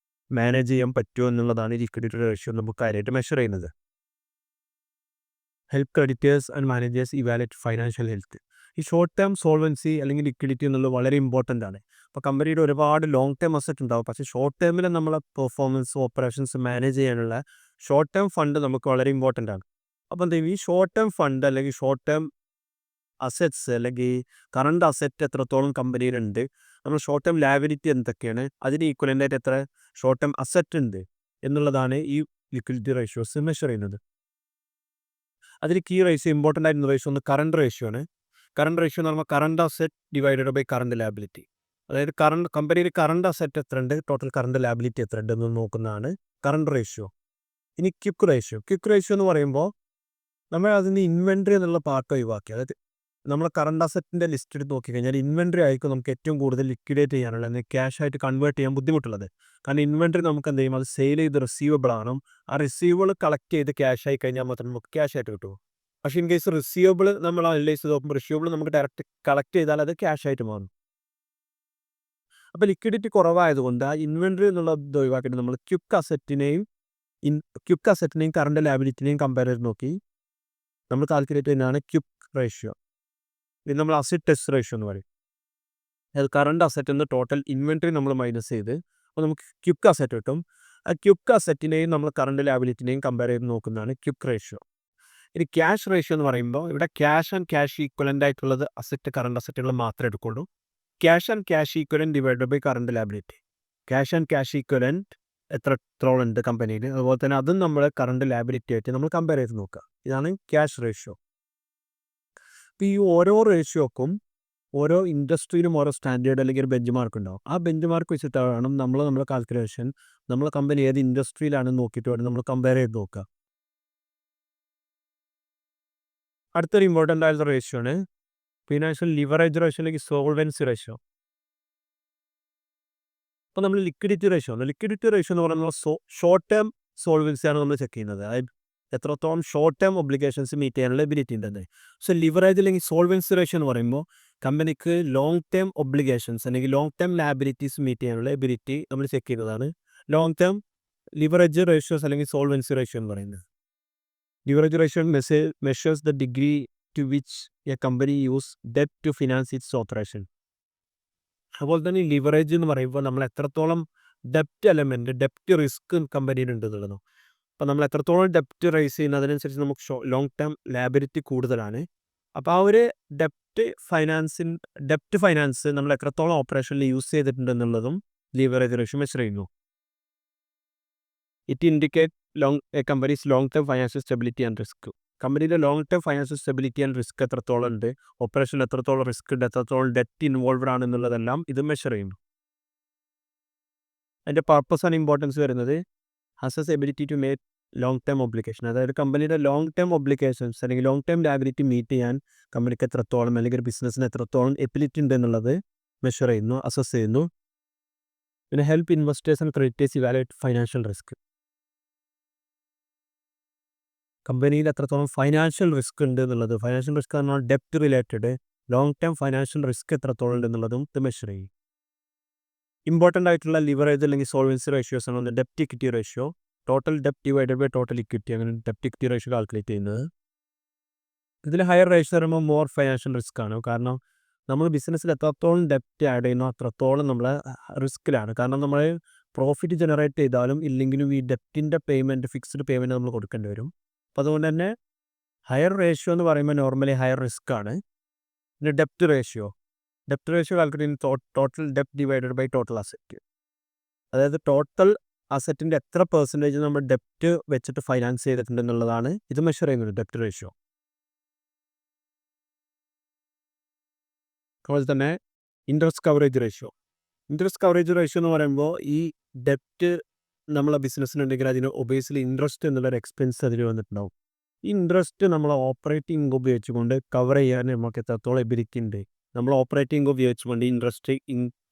മാനേജ് ചെയ്യാൻ പറ്റുമോ എന്നുള്ളതാണ് ലിക്വിഡിറ്റി റേഷ്യോ നമുക്ക് കാര്യമായിട്ട് മെഷർ ചെയ്യുന്നത്. Help creditors and managers evaluate financial health. ഈ ഷോർട്ട് ടേം സോൾവൻസി അല്ലെങ്കിൽ ലിക്വിഡിറ്റി എന്നുള്ളത് വളരെ ഇമ്പോർട്ടൻ്റ് ആണ്. അപ്പോൾ കമ്പനിയുടെ ഒരുപാട് ലോങ് ടേം അസറ്റ് ഉണ്ടാവും, പക്ഷേ ഷോർട്ട് ടേമിൽ നമ്മളെ പെർഫോമൻസ് ഓപ്പറേഷൻസ് മാനേജ് ചെയ്യാനുള്ള ഷോർട്ട് ടേം ഫണ്ട് നമുക്ക് വളരെ ഇമ്പോർട്ടൻ്റ് ആണ്. അപ്പോൾ എന്ത് ചെയ്യും, ഈ ഷോർട്ട് ടേം ഫണ്ട് അല്ലെങ്കിൽ ഷോർട്ട് ടേം അസറ്റ്സ് അല്ലെങ്കിൽ കറണ്ട് അസറ്റ് എത്രത്തോളം കമ്പനിയിലുണ്ട്, നമ്മൾ ഷോർട്ട് ടേം ലാബിലിറ്റി എന്തൊക്കെയാണ്, അതിന് ഈക്വലൻ്റായിട്ട് എത്ര ഷോർട്ട് ടേം അസറ്റ് ഉണ്ട് എന്നുള്ളതാണ് ഈ ലിക്വിഡിറ്റി റേഷ്യോസ് മെഷർ ചെയ്യുന്നത്. അതിൽ കീ റേഷ്യോ ഇമ്പോർട്ടൻ്റ് ആയിട്ടുള്ള റേഷ്യോ ഒന്ന് കറണ്ട് റേഷ്യോ ആണ്. കറണ്ട് റേഷ്യോ എന്ന് പറയുമ്പോൾ current asset divided by current liability. അതായത് കമ്പനിയിൽ കറണ്ട് അസറ്റ് എത്ര ഉണ്ട്, ടോട്ടൽ കറണ്ട് ലാബിലിറ്റി എത്ര ഉണ്ട് എന്ന് നോക്കുന്നതാണ് കറണ്ട് റേഷ്യോ. ഇനി ക്വിക്ക് റേഷ്യോ എന്ന് പറയുമ്പോൾ നമ്മൾ അതിന് ഇൻവെൻട്രി എന്നുള്ള പാർട്ട് ഒഴിവാക്കി, അതായത് നമ്മൾ കറണ്ട് അസറ്റിൻ്റെ ലിസ്റ്റ് എടുത്ത് നോക്കിക്കഴിഞ്ഞാൽ ഇൻവെൻട്രി ആയിരിക്കും നമുക്ക് ഏറ്റവും കൂടുതൽ ലിക്വിഡേറ്റ് ചെയ്യാനുള്ള അല്ലെങ്കിൽ ക്യാഷ് ആയിട്ട് കൺവേർട്ട് ചെയ്യാൻ ബുദ്ധിമുട്ടുള്ളത്. കാരണം ഇൻവെൻട്രി നമുക്ക് എന്ത് ചെയ്യും, അത് സെയിൽ ചെയ്ത് റിസീവബിൾ ആണ്. ആ റിസീവബിൾ കളക്ട് ചെയ്ത് ക്യാഷ് ആയി കഴിഞ്ഞാൽ മാത്രമേ നമുക്ക് ക്യാഷ് ആയിട്ട് കിട്ടുമോ. പക്ഷേ ഇൻ കേസ് റിസീവബിൾ നമ്മൾ അനലൈസ് ചെയ്ത് നോക്കുമ്പോൾ റിസീവബിൾ നമുക്ക് ഡയറക്റ്റ് കളക്ട് ചെയ്താൽ അത് ക്യാഷ് ആയിട്ട് മാറും. അപ്പോൾ ലിക്വിഡിറ്റി കുറവായതുകൊണ്ട് ആ ഇൻവെൻട്രി എന്നുള്ള ഇത് ഒഴിവാക്കിയിട്ട് നമ്മൾ ക്വിക്ക് അസറ്റിനെയും കറണ്ട് ലാബിലിറ്റിനെയും കമ്പയർ ചെയ്ത് നോക്കി നമ്മൾ കാൽക്കുലേറ്റ് ചെയ്യുന്നതാണ് ക്വിക്ക് റേഷ്യോ. ഇത് നമ്മൾ അസറ്റ് ടെസ്റ്റ് റേഷ്യോ എന്ന് പറയും. അത് കറണ്ട് അസറ്റ് എന്ന് ടോട്ടൽ ഇൻവെൻട്രി നമ്മൾ മൈനസ് ചെയ്ത് അപ്പോൾ നമുക്ക് ക്വിക്ക് അസറ്റ് കിട്ടും. ആ ക്വിക്ക് അസറ്റിനെയും നമ്മൾ കറണ്ട് ലാബിലിറ്റിനെയും കമ്പയർ ചെയ്ത് നോക്കുന്നതാണ് ക്വിക്ക് റേഷ്യോ. ഇനി ക്യാഷ് റേഷ്യോ എന്ന് പറയുമ്പോൾ ഇവിടെ ക്യാഷ് ആൻഡ് ക്യാഷ് ഈക്വലൻ്റ് ആയിട്ടുള്ളത് കറണ്ട് അസറ്റുകൾ മാത്രമേ എടുക്കുള്ളൂ. Cash and cash equivalent divided by current liability. Cash and cash equivalent എത്രത്തോളം ഉണ്ട് കമ്പനിയിൽ, അതുപോലെ തന്നെ അതും നമ്മൾ കറണ്ട് ലാബിലിറ്റി ആയിട്ട് നമ്മൾ കമ്പയർ ചെയ്ത് നോക്കുക. ഇതാണ് ക്യാഷ് റേഷ്യോ. അപ്പോൾ ഈ ഓരോ റേഷ്യോക്കും ഓരോ ഇൻഡസ്ട്രിയിലും ഓരോ സ്റ്റാൻഡേർഡ് അല്ലെങ്കിൽ ഒരു ബെഞ്ച് മാർക്ക് ഉണ്ടാവും. ആ ബെഞ്ച് മാർക്ക് വെച്ചിട്ടാണ് നമ്മുടെ കാൽക്കുലേഷൻ നമ്മളെ കമ്പനി ഏത് ഇൻഡസ്ട്രിയിലാണെന്ന് നോക്കിയിട്ട് വേണം നമ്മൾ കമ്പയർ ചെയ്ത് നോക്കുക. അടുത്തൊരു ഇമ്പോർട്ടൻ്റ് ആയിട്ടുള്ള റേഷ്യോ ആണ് ഫിനാൻഷ്യൽ ലിവറേജ് റേഷ്യോ അല്ലെങ്കിൽ സോൾവൻസി റേഷ്യോ. അപ്പോൾ നമ്മൾ ലിക്വിഡിറ്റി റേഷ്യോ എന്ന് പറയുന്നത് ഷോർട്ട് ടേം സോൾവൻസിയാണ് നമ്മൾ ചെക്ക് ചെയ്യുന്നത്. അതായത് എത്രത്തോളം ഷോർട്ട് ടേം ഒബ്ലിഗേഷൻസ് മീറ്റ് ചെയ്യാനുള്ള എബിലിറ്റി ഉണ്ടെന്ന്. സോ ലിവറേജ് അല്ലെങ്കിൽ സോൾവൻസി റേഷ്യോ എന്ന് പറയുമ്പോൾ കമ്പനിക്ക് ലോങ് ടേം ഒബ്ലിഗേഷൻസ് അല്ലെങ്കിൽ ലോങ് ടേം ലാബിലിറ്റീസ് മീറ്റ് ചെയ്യാനുള്ള എബിലിറ്റി നമ്മൾ ചെക്ക് ചെയ്യുന്നതാണ് ലോങ് ടേം ലിവറേജ് റേഷ്യോസ് അല്ലെങ്കിൽ സോൾവൻസി റേഷ്യോ എന്ന് പറയുന്നത്. Leverage ratio measures the degree to which a company use debt to finance its operation. അതുപോലെ തന്നെ ലിവറേജ് എന്ന് പറയുമ്പോൾ നമ്മൾ എത്രത്തോളം ഡെപ്റ്റ് എലമെൻറ്റ്, ഡെപ്റ്റ് റിസ്ക് കമ്പനിയിൽ ഉണ്ട് എന്നുള്ളതും. അപ്പോൾ നമ്മൾ എത്രത്തോളം ഡെപ്റ്റ് റൈസ് ചെയ്യുന്ന അതിനനുസരിച്ച് നമുക്ക് ലോങ് ടേം ലാബിലിറ്റി കൂടുതലാണ്. അപ്പോൾ ആ ഒരു ഡെപ്റ്റ് ഫൈനാൻസ് നമ്മൾ എത്രത്തോളം ഓപ്പറേഷനിൽ യൂസ് ചെയ്തിട്ടുണ്ട് എന്നുള്ളതും ലിവറേജ് റേഷ്യോ മെഷർ ചെയ്യുന്നു. It indicate a company's long term financial stability and risk. കമ്പനിയുടെ long term financial stability and risk എത്രത്തോളം ഉണ്ട്, ഓപ്പറേഷനിൽ എത്രത്തോളം റിസ്ക് ഉണ്ട്, എത്രത്തോളം ഡെറ്റ് ഇൻവോൾവ്ഡ് ആണെന്നുള്ളതെല്ലാം ഇത് മെഷർ ചെയ്യുന്നു. അതിൻ്റെ പർപ്പസ് ആൻഡ് ഇമ്പോർട്ടൻസ് വരുന്നത് assesses ability to make long term obligation. അതായത് കമ്പനിയുടെ ലോങ് ടേം ഒബ്ലിക്കേഷൻസ് അല്ലെങ്കിൽ ലോങ് ടേം ലാബിലിറ്റി മീറ്റ് ചെയ്യാൻ കമ്പനിക്ക് എത്രത്തോളം അല്ലെങ്കിൽ ഒരു ബിസിനസ്സിന് എത്രത്തോളം എബിലിറ്റി ഉണ്ട് എന്നുള്ളത് മെഷർ ചെയ്യുന്നു, അസസ് ചെയ്യുന്നു. പിന്നെ help investors and creditors evaluate financial risk. കമ്പനിയിൽ എത്രത്തോളം ഫൈനാൻഷ്യൽ റിസ്ക് ഉണ്ട് എന്നുള്ളത്, ഫൈനാൻഷ്യൽ റിസ്ക് എന്നാൽ ഡെപ്റ്റ് related long term financial risk എത്രത്തോളം ഉണ്ട് എന്നുള്ളതും ഇത് മെഷർ ചെയ്യും. ഇമ്പോർട്ടൻ്റ് ആയിട്ടുള്ള ലിവറേജ് അല്ലെങ്കിൽ സോൾവൻസി റേഷ്യോസ് ആണ് ഡെപ്റ്റ് ഇക്വിറ്റി റേഷ്യോ, ടോട്ടൽ ഡെപ്റ്റ് ഡിവൈഡഡ് ബൈ ടോട്ടൽ ഇക്വിറ്റി, അങ്ങനെ ഡെപ്റ്റ് ഇക്വിറ്റി റേഷ്യോ കാൽക്കുലേറ്റ് ചെയ്യുന്നത്. ഇതിൽ ഹയർ റേഷ്യോ പറയുമ്പോൾ മോർ ഫൈനാൻഷ്യൽ റിസ്ക് ആണ്. കാരണം നമ്മൾ ബിസിനസ്സിൽ എത്രത്തോളം ഡെപ്റ്റ് ആഡ് ചെയ്യുന്നോ അത്രത്തോളം നമ്മൾ റിസ്ക്കിലാണ്. കാരണം നമ്മൾ പ്രോഫിറ്റ് ജനറേറ്റ് ചെയ്താലും ഇല്ലെങ്കിലും ഈ ഡെപ്റ്റിൻ്റെ പേയ്മെൻറ്റ്, ഫിക്സ്ഡ് പേയ്മെൻറ്റ് നമ്മൾ കൊടുക്കേണ്ടി വരും. അപ്പോൾ അതുകൊണ്ട് തന്നെ ഹയർ റേഷ്യോ എന്ന് പറയുമ്പോൾ നോർമലി ഹയർ റിസ്ക് ആണ്. പിന്നെ ഡെപ്റ്റ് റേഷ്യോ കാൽക്കുലേറ്റ് ചെയ്യുന്ന ടോട്ടൽ ഡെപ്റ്റ് ഡിവൈഡഡ് ബൈ ടോട്ടൽ അസറ്റ്. അതായത് ടോട്ടൽ അസറ്റിൻ്റെ എത്ര പെർസെൻറ്റേജ് നമ്മൾ ഡെപ്റ്റ് വെച്ചിട്ട് ഫൈനാൻസ് ചെയ്തിട്ടുണ്ട് എന്നുള്ളതാണ് ഇത് മെഷർ ചെയ്യുന്നത്, ഡെപ്റ്റ് റേഷ്യോ. അതുപോലെ തന്നെ ഇൻട്രസ്റ്റ് കവറേജ് റേഷ്യോ എന്ന് പറയുമ്പോൾ ഈ ഡെപ്റ്റ് നമ്മളെ ബിസിനസ്സിനുണ്ടെങ്കിൽ അതിന് ഒബേസിലി ഇൻട്രസ്റ്റ് എന്നുള്ളൊരു എക്സ്പെൻസ് അതിൽ വന്നിട്ടുണ്ടാവും. ഈ ഇൻട്രസ്റ്റ് നമ്മൾ ഓപ്പറേറ്റിംഗ് ഇൻകം ഉപയോഗിച്ചുകൊണ്ട് കവർ ചെയ്യാൻ നമുക്ക് എത്രത്തോളം എബിലിറ്റി ഉണ്ട്, നമ്മൾ ഓപ്പറേറ്റിംഗ് ഇൻകം ഉപയോഗിച്ചുകൊണ്ട് ഇൻട്രസ്റ്റ്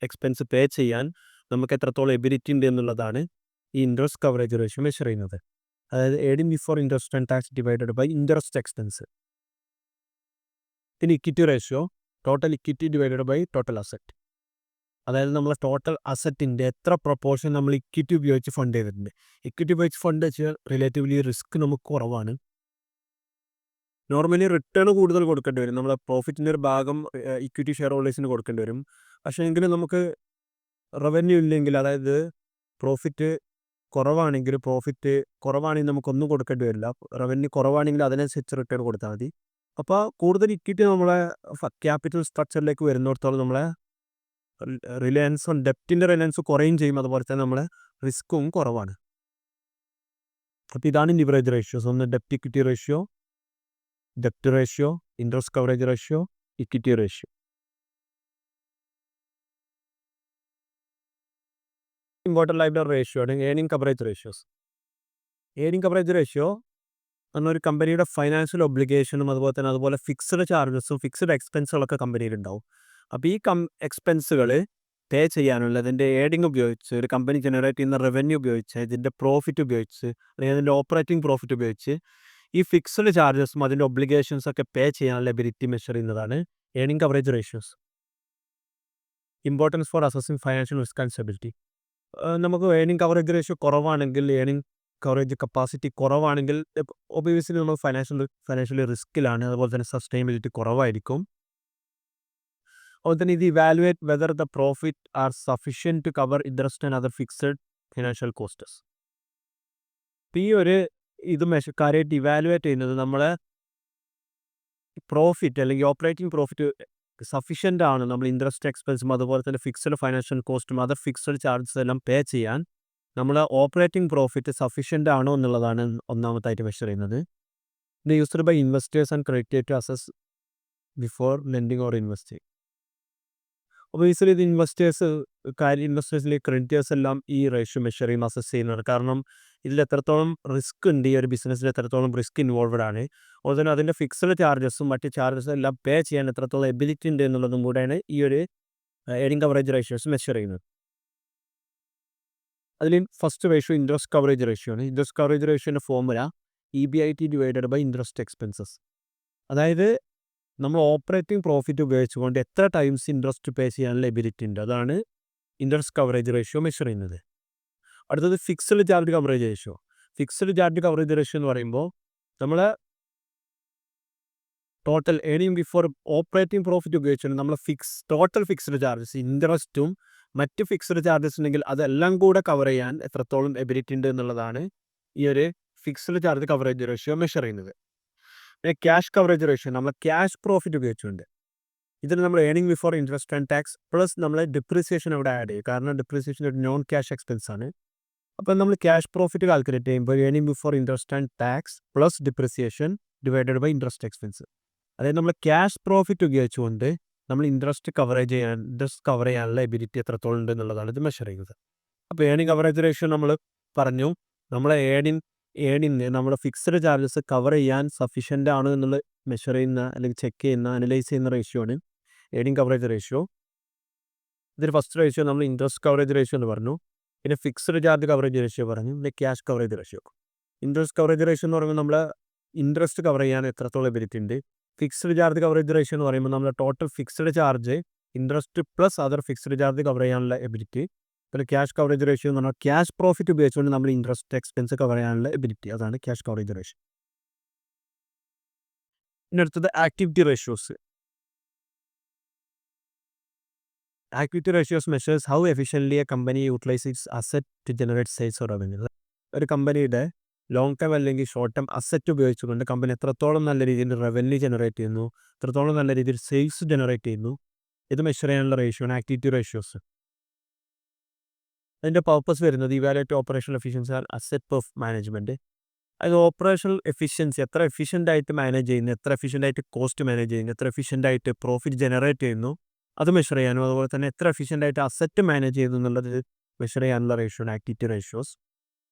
എക്സ്പെൻസ് പേ ചെയ്യാൻ നമുക്ക് എത്രത്തോളം എബിലിറ്റി ഉണ്ട് എന്നുള്ളതാണ് ഈ ഇൻട്രസ്റ്റ് കവറേജ് റേഷ്യോ മെഷർ ചെയ്യുന്നത്. അതായത് earning before interest and tax divided by interest expense. പിന്നെ equity ratio, total equity divided by total asset. അതായത് നമ്മൾ ടോട്ടൽ അസറ്റിൻ്റെ എത്ര പ്രൊപ്പോർഷൻ നമ്മൾ ഇക്വിറ്റി ഉപയോഗിച്ച് ഫണ്ട് ചെയ്തിട്ടുണ്ട്. ഇക്വിറ്റി ഉപയോഗിച്ച് ഫണ്ട് വെച്ചാൽ റിലേറ്റീവ്ലി റിസ്ക് നമുക്ക് കുറവാണ്. നോർമലി റിട്ടേൺ കൂടുതൽ കൊടുക്കേണ്ടി വരും, നമ്മളെ പ്രോഫിറ്റിൻ്റെ ഒരു ഭാഗം ഇക്വിറ്റി ഷെയർ ഹോൾഡേഴ്സിന് കൊടുക്കേണ്ടി വരും. പക്ഷേ എങ്കിലും നമുക്ക് റവന്യൂ ഇല്ലെങ്കിൽ, അതായത് പ്രോഫിറ്റ് കുറവാണെങ്കിൽ നമുക്കൊന്നും കൊടുക്കേണ്ടി വരില്ല. റവന്യൂ കുറവാണെങ്കിൽ അതിനനുസരിച്ച് റിട്ടേൺ കൊടുത്താൽ മതി. അപ്പോൾ കൂടുതൽ ഇക്വിറ്റി നമ്മളെ ക്യാപിറ്റൽ സ്ട്രക്ചറിലേക്ക് വരുന്നിടത്തോളം നമ്മളെ ഡെപ്റ്റിൻ്റെ റിലയൻസ് കുറയും ചെയ്യും. അതുപോലെ തന്നെ നമ്മളെ റിസ്ക്കും കുറവാണ്. അപ്പോൾ ഇതാണ് ലിവറേജ് റേഷ്യോസ്. ഒന്ന് ഡെപ്റ്റ് equity ratio, ഡെപ്റ്റ് ratio, interest coverage ratio, equity ratio. Important ആയിട്ടുള്ള റേഷ്യോ ആണ് earning coverage ratios. Earning coverage ratio എന്നൊരു കമ്പനിയുടെ ഫൈനാൻഷ്യൽ ഒബ്ലിഗേഷനും അതുപോലെ ഫിക്സ്ഡ് ചാർജസും ഫിക്സ്ഡ് എക്സ്പെൻസുകളൊക്കെ കമ്പനിയിലുണ്ടാവും. അപ്പോൾ ഈ എക്സ്പെൻസുകൾ പേ ചെയ്യാനുള്ള അതിൻ്റെ ഏർണിംഗ് ഉപയോഗിച്ച്, ഒരു കമ്പനി ജനറേറ്റ് ചെയ്യുന്ന റവന്യൂ ഉപയോഗിച്ച്, ഇതിൻ്റെ പ്രോഫിറ്റ് ഉപയോഗിച്ച് അല്ലെങ്കിൽ അതിൻ്റെ ഓപ്പറേറ്റിംഗ് പ്രോഫിറ്റ് ഉപയോഗിച്ച് ഈ ഫിക്സ്ഡ് ചാർജസും അതിൻ്റെ ഒബ്ലിഗേഷൻസൊക്കെ പേ ചെയ്യാനുള്ള എബിലിറ്റി മെഷർ ചെയ്യുന്നതാണ് earning coverage ratios. Importance for assessing financial risk and stability. നമുക്ക് ഏർണിംഗ് കവറേജ് റേഷ്യോ കുറവാണെങ്കിൽ, ഏർണിംഗ് കവറേജ് കപ്പാസിറ്റി കുറവാണെങ്കിൽ ഒബിയസ്ലി നമ്മൾ ഫൈനാൻഷ്യലി റിസ്ക്കിലാണ്. അതുപോലെ തന്നെ സസ്റ്റൈനബിലിറ്റി കുറവായിരിക്കും. അതുപോലെ തന്നെ ഇത് evaluate whether the profit are sufficient to cover interest and other fixed financial costs. ഈ ഒരു കാര്യമായിട്ട് ഇവാലുവേറ്റ് ചെയ്യുന്നത് നമ്മളെ പ്രോഫിറ്റ് അല്ലെങ്കിൽ ഓപ്പറേറ്റിംഗ് പ്രോഫിറ്റ് സഫിഷ്യൻ്റ് ആണ്, നമ്മൾ ഇൻട്രസ്റ്റ് എക്സ്പെൻസും അതുപോലെ തന്നെ ഫിക്സഡ് ഫൈനാൻഷ്യൽ കോസ്റ്റും അതർ ഫിക്സഡ് ചാർജസ് എല്ലാം പേ ചെയ്യാൻ നമ്മൾ ഓപ്പറേറ്റിംഗ് പ്രോഫിറ്റ് സഫിഷ്യൻ്റ് ആണോ എന്നുള്ളതാണ് ഒന്നാമതായിട്ട് മെഷർ ചെയ്യുന്നത്. ഇത് used by investors and creditors to assess before lending or investing. Obviously ഇത് ഇൻവെസ്റ്റേഴ്സിലെ ക്രെഡിറ്റേഴ്സ് എല്ലാം ഈ റേഷ്യോ മെഷർ ചെയ്യും, അസസ് ചെയ്യുന്നത്. കാരണം ഇതിൽ എത്രത്തോളം റിസ്ക് ഉണ്ട്, ഈ ഒരു ബിസിനസ്സിൽ എത്രത്തോളം റിസ്ക് ഇൻവോൾവഡ് ആണ്, അതുപോലെ തന്നെ അതിൻ്റെ ഫിക്സഡ് ചാർജസും മറ്റ് ചാർജസും എല്ലാം പേ ചെയ്യാൻ എത്രത്തോളം എബിലിറ്റി ഉണ്ട് എന്നുള്ളതും കൂടെയാണ് ഈ ഒരു ഏർണിംഗ് കവറേജ് റേഷ്യോസ് മെഷർ ചെയ്യുന്നത്. അതിൽ first ratio interest coverage ratio ആണ്. ഇൻട്രസ്റ്റ് കവറേജ് റേഷ്യോൻ്റെ formula EBIT divided by interest expenses. അതായത് നമ്മൾ ഓപ്പറേറ്റിംഗ് പ്രോഫിറ്റ് ഉപയോഗിച്ചുകൊണ്ട് എത്ര ടൈംസ് ഇൻട്രസ്റ്റ് പേ ചെയ്യാനുള്ള എബിലിറ്റി ഉണ്ട്, അതാണ് ഇൻട്രസ്റ്റ് കവറേജ് റേഷ്യോ മെഷർ ചെയ്യുന്നത്. അടുത്തത് fixed charge coverage ratio. Fixed charge coverage ratio എന്ന് പറയുമ്പോൾ നമ്മൾ total earning before operating profit ഉപയോഗിച്ചാണ് നമ്മൾ ടോട്ടൽ ഫിക്സ്ഡ് ചാർജസ്, ഇൻട്രസ്റ്റും മറ്റ് ഫിക്സ്ഡ് ചാർജസ് ഉണ്ടെങ്കിൽ അതെല്ലാം കൂടെ കവർ ചെയ്യാൻ എത്രത്തോളം എബിലിറ്റി ഉണ്ട് എന്നുള്ളതാണ് ഈ ഒരു fixed charge coverage ratio measure ചെയ്യുന്നത്. പിന്നെ ക്യാഷ് കവറേജ് റേഷ്യോ നമ്മൾ ക്യാഷ് പ്രോഫിറ്റ് ഉപയോഗിച്ചുകൊണ്ട് ഇതിൽ നമ്മൾ earning before interest and tax plus നമ്മൾ ഡിപ്രീസിയേഷൻ ഇവിടെ ആഡ് ചെയ്യും. കാരണം ഡിപ്രീസിയേഷൻ ഒരു നോൺ ക്യാഷ് എക്സ്പെൻസ് ആണ്. അപ്പം നമ്മൾ ക്യാഷ് പ്രോഫിറ്റ് കാൽക്കുലേറ്റ് ചെയ്യുമ്പോൾ earning before interest and tax plus depreciation divided by interest expense. അതായത് നമ്മൾ ക്യാഷ് പ്രോഫിറ്റ് ഉപയോഗിച്ചുകൊണ്ട് നമ്മൾ ഇൻട്രസ്റ്റ് കവർ ചെയ്യാനുള്ള എബിലിറ്റി എത്രത്തോളം ഉണ്ട് എന്നുള്ളതാണ് ഇത് മെഷർ ചെയ്യുന്നത്. അപ്പോൾ ഏണിംഗ് കവറേജ് റേഷ്യോ നമ്മൾ പറഞ്ഞു, നമ്മളെ ഏണിന് നമ്മുടെ ഫിക്സ്ഡ് ചാർജസ് കവർ ചെയ്യാൻ സഫീഷ്യൻ്റ് ആണ് എന്നുള്ളത് മെഷർ ചെയ്യുന്ന അല്ലെങ്കിൽ ചെക്ക് ചെയ്യുന്ന അനലൈസ് ചെയ്യുന്ന റേഷ്യോ ആണ് ഏണിംഗ് കവറേജ് റേഷ്യോ. ഇതിൽ ഫസ്റ്റ് റേഷ്യോ നമ്മൾ ഇൻട്രസ്റ്റ് കവറേജ് റേഷ്യോ എന്ന് പറഞ്ഞു, പിന്നെ ഫിക്സ്ഡ് ചാർജ് കവറേജ് റേഷ്യോ പറഞ്ഞു, പിന്നെ cash coverage ratio. Interest coverage ratio എന്ന് പറയുമ്പോൾ നമ്മൾ ഇൻട്രസ്റ്റ് കവർ ചെയ്യാൻ എത്രത്തോളം എബിലിറ്റി ഉണ്ട്. ഫിക്സ്ഡ് ചാർജ് കവറേജ് റേഷ്യോ എന്ന് പറയുമ്പോൾ നമ്മൾ total fixed charge interest plus other fixed charge cover ചെയ്യാനുള്ള എബിലിറ്റി. പിന്നെ ക്യാഷ് കവറേജ് റേഷ്യോ എന്ന് പറഞ്ഞാൽ ക്യാഷ് പ്രോഫിറ്റ് ഉപയോഗിച്ചുകൊണ്ട് നമ്മൾ ഇൻട്രസ്റ്റ് എക്സ്പെൻസ് കവർ ചെയ്യാനുള്ള എബിലിറ്റി, അതാണ് ക്യാഷ് കവറേജ് റേഷ്യോ. പിന്നെ അടുത്തത് activity ratios. Activity ratios measures how efficiently a company utilize its asset to generate sales or revenue. ഒരു കമ്പനിയുടെ ലോങ് ടൈം അല്ലെങ്കിൽ ഷോർട്ട് ടൈം അസറ്റ് ഉപയോഗിച്ചുകൊണ്ട് കമ്പനി എത്രത്തോളം നല്ല രീതിയിൽ റവന്യൂ ജനറേറ്റ് ചെയ്യുന്നു, എത്രത്തോളം നല്ല രീതിയിൽ സെയിൽസ് ജനറേറ്റ് ചെയ്യുന്നു, ഇത് മെഷർ ചെയ്യാനുള്ള റേഷ്യോ ആണ് ആക്ടിവിറ്റി റേഷ്യോസ്. അതിൻ്റെ പർപ്പസ് വരുന്നത് evaluate operational efficiency and asset management. അത് ഓപ്പറേഷണൽ എഫിഷ്യൻസി എത്ര എഫിഷ്യൻ്റ് ആയിട്ട് മാനേജ് ചെയ്യുന്നു, എത്ര എഫിഷ്യൻ്റ് ആയിട്ട് കോസ്റ്റ് മാനേജ് ചെയ്യുന്നു, എത്ര എഫിഷ്യൻ്റ് ആയിട്ട് പ്രോഫിറ്റ് ജനറേറ്റ് ചെയ്യുന്നു അത് മെഷർ ചെയ്യാനും, അതുപോലെ തന്നെ എത്ര എഫിഷ്യൻ്റ് ആയിട്ട് അസറ്റ് മാനേജ് ചെയ്യുന്നു എന്നുള്ളത് മെഷർ ചെയ്യാനുള്ള റേഷ്യോ ആണ് ആക്ടിവിറ്റി റേഷ്യോസ്.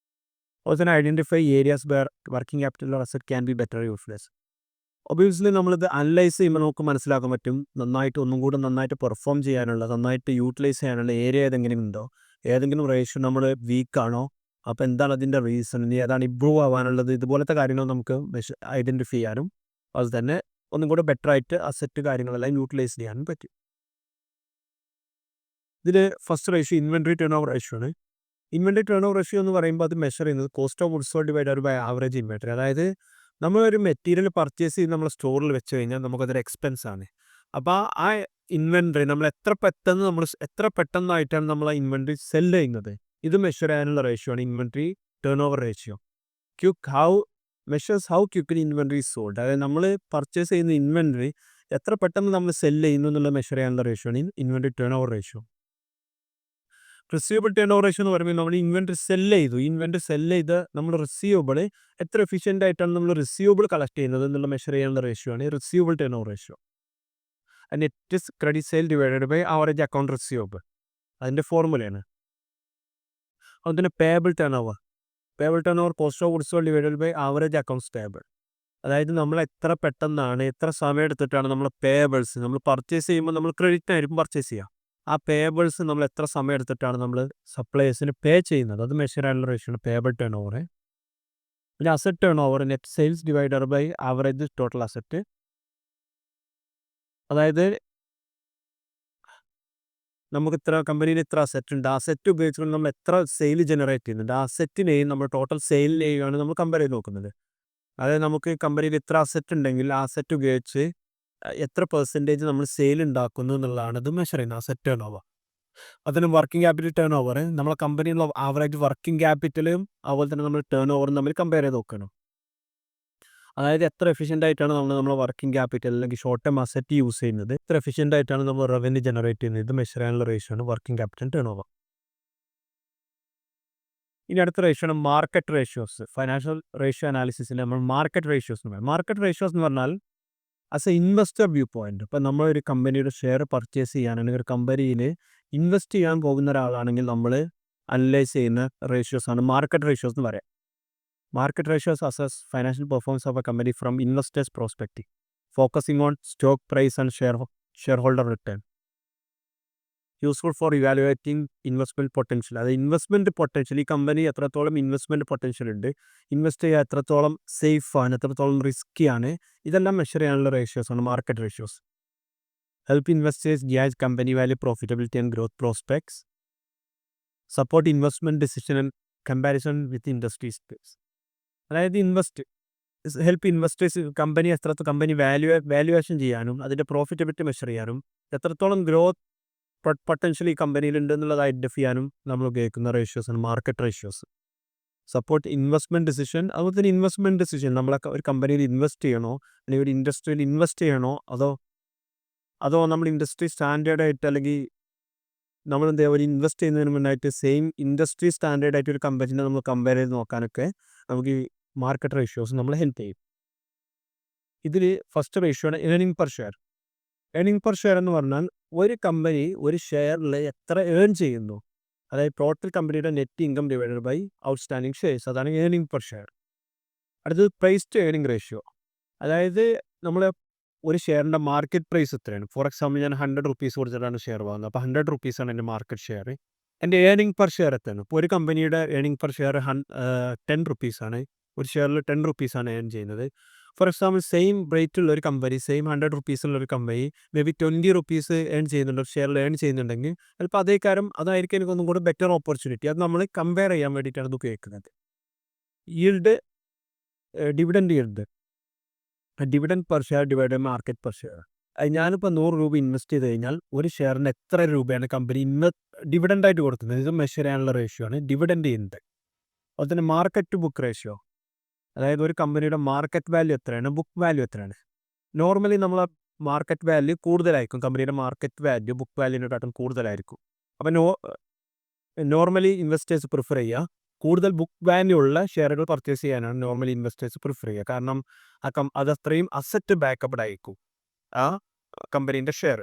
അതുപോലെ തന്നെ identify areas where working capital or asset can be better utilize. Obviously നമ്മളിത് അനലൈസ് ചെയ്യുമ്പോൾ നമുക്ക് മനസ്സിലാക്കാൻ പറ്റും ഒന്നും കൂടെ നന്നായിട്ട് പെർഫോം ചെയ്യാനുള്ള, നന്നായിട്ട് യൂട്ടിലൈസ് ചെയ്യാനുള്ള ഏരിയ ഏതെങ്കിലും ഉണ്ടോ, ഏതെങ്കിലും റേഷ്യോ നമ്മൾ വീക്കാണോ, അപ്പോൾ എന്താണ് അതിൻ്റെ റീസൺ, ഇനി ഏതാണ് ഇമ്പ്രൂവ് ആവാനുള്ളത്, ഇതുപോലത്തെ കാര്യങ്ങൾ നമുക്ക് ഐഡൻറ്റിഫൈ ചെയ്യാനും അതുപോലെ തന്നെ ഒന്നും കൂടെ ബെറ്റർ ആയിട്ട് അസറ്റ് കാര്യങ്ങളെല്ലാം യൂട്ടിലൈസ് ചെയ്യാനും പറ്റും. ഇതിൽ first ratio inventory turnover ratio ആണ്. ഇൻവെൻട്രി ടേൺ ഓവർ റേഷ്യോ എന്ന് പറയുമ്പോൾ അത് മെഷർ ചെയ്യുന്നത് cost of goods sold divided by average inventory. അതായത് നമ്മളൊരു മെറ്റീരിയൽ പർച്ചേസ് ചെയ്ത് നമ്മൾ സ്റ്റോറിൽ വെച്ച് കഴിഞ്ഞാൽ നമുക്കതൊരു എക്സ്പെൻസ് ആണ്. അപ്പോൾ ആ ഇൻവെൻട്രി നമ്മൾ എത്ര പെട്ടെന്നായിട്ടാണ് നമ്മൾ ആ ഇൻവെൻട്രി സെല് ചെയ്യുന്നത്, ഇത് മെഷർ ചെയ്യാനുള്ള റേഷ്യോ ആണ് inventory turnover ratio. Measures how quickly inventory is sold. അതായത് നമ്മൾ പർച്ചേസ് ചെയ്യുന്ന ഇൻവെൻട്രി എത്ര പെട്ടെന്ന് നമ്മൾ സെല് ചെയ്യുന്നു എന്നുള്ള മെഷർ ചെയ്യാനുള്ള റേഷ്യോ ആണ് inventory turnover ratio. Receivable turnover ratio എന്ന് പറയുമ്പോൾ നമ്മൾ ഇൻവെൻട്രി സെല് ചെയ്ത് നമ്മൾ റിസീവബിൾ എത്ര എഫിഷ്യൻ്റ് ആയിട്ടാണ് നമ്മൾ റിസീവബിൾ കളക്ട് ചെയ്യുന്നത് എന്നുള്ള മെഷർ ചെയ്യാനുള്ള റേഷ്യോ ആണ് receivable turnover ratio. Net its credit sale divided by average account receivable, അതിൻ്റെ ഫോർമുലയാണ്. അതുപോലെ payable turnover cost of goods sold divided by average accounts payable. അതായത് നമ്മൾ എത്ര സമയം എടുത്തിട്ടാണ് നമ്മൾ പേബിൾസ് നമ്മൾ പർച്ചേസ് ചെയ്യുമ്പോൾ നമ്മൾ ക്രെഡിറ്റിനായിരിക്കും പർച്ചേസ് ചെയ്യുക, ആ പേബിൾസ് നമ്മൾ എത്ര സമയം എടുത്തിട്ടാണ് നമ്മൾ സപ്ലയേഴ്സിന് പേ ചെയ്യുന്നത്, അത് മെഷർ ചെയ്യാനുള്ള റേഷ്യോ ആണ് പേബിൾ ടേൺ ഓവർ. പിന്നെ asset turnover net sales divided by average total asset. അതായത് നമുക്ക് കമ്പനിയിൽ ഇത്ര അസറ്റ് ഉണ്ട്, ആ അസറ്റ് ഉപയോഗിച്ചുകൊണ്ട് നമ്മൾ എത്ര സെയിൽ ജനറേറ്റ് ചെയ്യുന്നുണ്ട്, ആ അസറ്റിനെയും നമ്മൾ ടോട്ടൽ സെയിലിനെയുമാണ് നമ്മൾ കമ്പയർ ചെയ്ത് നോക്കുന്നത്. അതായത് നമുക്ക് കമ്പനിയിൽ ഇത്ര അസറ്റ് ഉണ്ടെങ്കിൽ ആ അസറ്റ് ഉപയോഗിച്ച് എത്ര പെർസെൻറ്റേജ് നമ്മൾ സെയിൽ ഉണ്ടാക്കുന്നു എന്നുള്ളതാണ് ഇത് മെഷർ ചെയ്യുന്നത് അസറ്റ് ടേൺ ഓവർ. അതിന് വർക്കിംഗ് ക്യാപിറ്റൽ ടേൺ ഓവർ നമ്മളെ കമ്പനിയിലുള്ള ആവറേജ് വർക്കിംഗ് ക്യാപിറ്റലും അതുപോലെ തന്നെ നമ്മൾ ടേൺ ഓവറും തമ്മിൽ കമ്പയർ ചെയ്ത് നോക്കണം. അതായത് എത്ര എഫിഷ്യൻ്റ് ആയിട്ടാണ് നമ്മൾ വർക്കിംഗ് ക്യാപിറ്റൽ അല്ലെങ്കിൽ ഷോർട്ട് ടൈം അസറ്റ് യൂസ് ചെയ്യുന്നത്, എത്ര എഫിഷ്യൻ്റ് ആയിട്ടാണ് നമ്മൾ റവന്യൂ ജനറേറ്റ് ചെയ്യുന്നത്, ഇത് മെഷർ ചെയ്യാനുള്ള റേഷ്യോ ആണ് വർക്കിംഗ് ക്യാപിറ്റൽ ടേൺ ഓവർ. ഇനി അടുത്ത റേഷ്യോ ആണ് മാർക്കറ്റ് റേഷ്യോസ്. ഫൈനാൻഷ്യൽ റേഷ്യോ അനാലിസിസിൽ നമ്മൾ മാർക്കറ്റ് റേഷ്യോസ് എന്ന് പറഞ്ഞാൽ as A investor view point. ഇപ്പം നമ്മളൊരു കമ്പനിയുടെ ഷെയർ പർച്ചേസ് ചെയ്യാനാണെങ്കിൽ ഒരു കമ്പനിയിൽ ഇൻവെസ്റ്റ് ചെയ്യാൻ പോകുന്ന ഒരാളാണെങ്കിൽ നമ്മൾ അനലൈസ് ചെയ്യുന്ന റേഷ്യോസ് ആണ് മാർക്കറ്റ് റേഷ്യോസ് എന്ന് പറയാം. Market ratios assess financial performance of a company from investors prospective, focusing on stock price and shareholder return. Useful for evaluating investment potential. അത് ഇൻവെസ്റ്റ്മെൻറ്റ് പൊട്ടൻഷ്യൽ, ഈ കമ്പനി എത്രത്തോളം investment potential ഉണ്ട്, invest ചെയ്യുക എത്രത്തോളം സേഫാണ്, എത്രത്തോളം റിസ്ക്കിയാണ്, ഇതെല്ലാം മെഷർ ചെയ്യാനുള്ള റേഷ്യോസ് ആണ് market ratios. Help investors gauge company value, profitability and growth prospects. Support investment decision and comparison with industry space. അതായത് ഹെൽപ്പ് ഇൻവെസ്റ്റേഴ്സ് കമ്പനി വാല്യുവേഷൻ ചെയ്യാനും അതിൻ്റെ പ്രോഫിറ്റബിലിറ്റി മെഷർ ചെയ്യാനും എത്രത്തോളം ഗ്രോത്ത് പൊട്ടൻഷ്യൽ ഈ കമ്പനിയിലുണ്ട് എന്നുള്ളത് ഐഡൻറ്റിഫൈ ചെയ്യാനും നമ്മൾ ഉപയോഗിക്കുന്ന റേഷ്യോസാണ് market ratios. Support investment decision. അതുപോലെ തന്നെ ഇൻവെസ്റ്റ്മെൻറ്റ് ഡിസിഷൻ നമ്മൾ ഒരു കമ്പനിയിൽ ഇൻവെസ്റ്റ് ചെയ്യണോ അല്ലെങ്കിൽ ഒരു ഇൻഡസ്ട്രിയിൽ ഇൻവെസ്റ്റ് ചെയ്യണോ അതോ നമ്മൾ ഇൻഡസ്ട്രി സ്റ്റാൻഡേർഡായിട്ട് അല്ലെങ്കിൽ നമ്മൾ ഒരു ഇൻവെസ്റ്റ് ചെയ്യുന്നതിന് മുന്നായിട്ട് സെയിം ഇൻഡസ്ട്രി സ്റ്റാൻഡേർഡായിട്ട് ഒരു കമ്പനിനെ നമ്മൾ കമ്പയർ ചെയ്ത് നോക്കാനൊക്കെ നമുക്ക് ഈ മാർക്കറ്റ് റേഷ്യോസ് നമ്മളെ ഹെൽപ്പ് ചെയ്യും. ഇതിൽ ഫസ്റ്റ് റേഷ്യോ ആണ് earning per share. Earning per share എന്ന് പറഞ്ഞാൽ ഒരു കമ്പനി ഒരു ഷെയറിൽ എത്ര ഏൺ ചെയ്യുന്നു, അതായത് ടോട്ടൽ കമ്പനിയുടെ net income divided by outstanding shares, അതാണ് ഏണിംഗ് പെർ ഷെയർ. അടുത്തത് പ്രൈസ് ടു ഏണിംഗ് റേഷ്യോ. അതായത് നമ്മൾ ഒരു ഷെയറിൻ്റെ മാർക്കറ്റ് പ്രൈസ് എത്രയാണ്. ഫോർ എക്സാമ്പിൾ ഞാൻ 100 റുപ്പീസ് കൊടുത്തിട്ടാണ് ഷെയർ വാങ്ങുന്നത്. അപ്പോൾ 100 റുപ്പീസാണ് എൻ്റെ മാർക്കറ്റ് ഷെയർ. എൻ്റെ ഏണിംഗ് പെർ ഷെയർ എത്രയാണ്. ഇപ്പോൾ ഒരു കമ്പനിയുടെ ഏണിംഗ് പെർ ഷെയർ 10 റുപ്പീസാണ്. ഒരു ഷെയറിൽ 10 റുപ്പീസാണ് ഏൺ ചെയ്യുന്നത്. ഫോർ എക്സാമ്പിൾ സെയിം റേറ്റ് ഉള്ള ഒരു കമ്പനി, സെയിം 100 റുപ്പീസുള്ള ഒരു company may be 20 rupees earn ചെയ്യുന്നുണ്ട്, ഷെയറിൽ ഏൺ ചെയ്യുന്നുണ്ടെങ്കിൽ ചിലപ്പോൾ അതായിരിക്കും എനിക്കൊന്നും കൂടെ ബെറ്റർ ഓപ്പർച്യൂണിറ്റി. അത് നമ്മൾ കമ്പയർ ചെയ്യാൻ വേണ്ടിയിട്ടാണ് ഇത് ഉപയോഗിക്കുന്നത്. Yield, dividend yield, dividend per share divide by market per share. ഞാനിപ്പോൾ 100 രൂപ ഇൻവെസ്റ്റ് ചെയ്ത് കഴിഞ്ഞാൽ ഒരു ഷെയറിന് എത്ര രൂപയാണ് കമ്പനി ഡിവിഡൻഡായിട്ട് കൊടുക്കുന്നത്. ഇത് മെഷർ ചെയ്യാനുള്ള റേഷ്യോ ആണ് ഡിവിഡൻഡ് ഈൽഡ്. അതുപോലെ തന്നെ മാർക്കറ്റ് ടു ബുക്ക് റേഷ്യോ. അതായത് ഒരു കമ്പനിയുടെ മാർക്കറ്റ് വാല്യൂ എത്രയാണ്, ബുക്ക് വാല്യൂ എത്രയാണ്. നോർമലി നമ്മൾ മാർക്കറ്റ് വാല്യൂ കൂടുതലായിരിക്കും, കമ്പനിയുടെ മാർക്കറ്റ് വാല്യൂ ബുക്ക് വാല്യൂവിനെക്കാട്ടും കൂടുതലായിരിക്കും. അപ്പം നോർമലി ഇൻവെസ്റ്റേഴ്സ് പ്രിഫർ ചെയ്യുക കൂടുതൽ ബുക്ക് വാല്യൂ ഉള്ള ഷെയറുകൾ പർച്ചേസ് ചെയ്യാനാണ് നോർമലി ഇൻവെസ്റ്റേഴ്സ് പ്രിഫർ ചെയ്യുക. കാരണം അത് അത്രയും അസറ്റ് ബാക്കപ്ഡ് ആയിരിക്കും ആ കമ്പനീൻ്റെ share.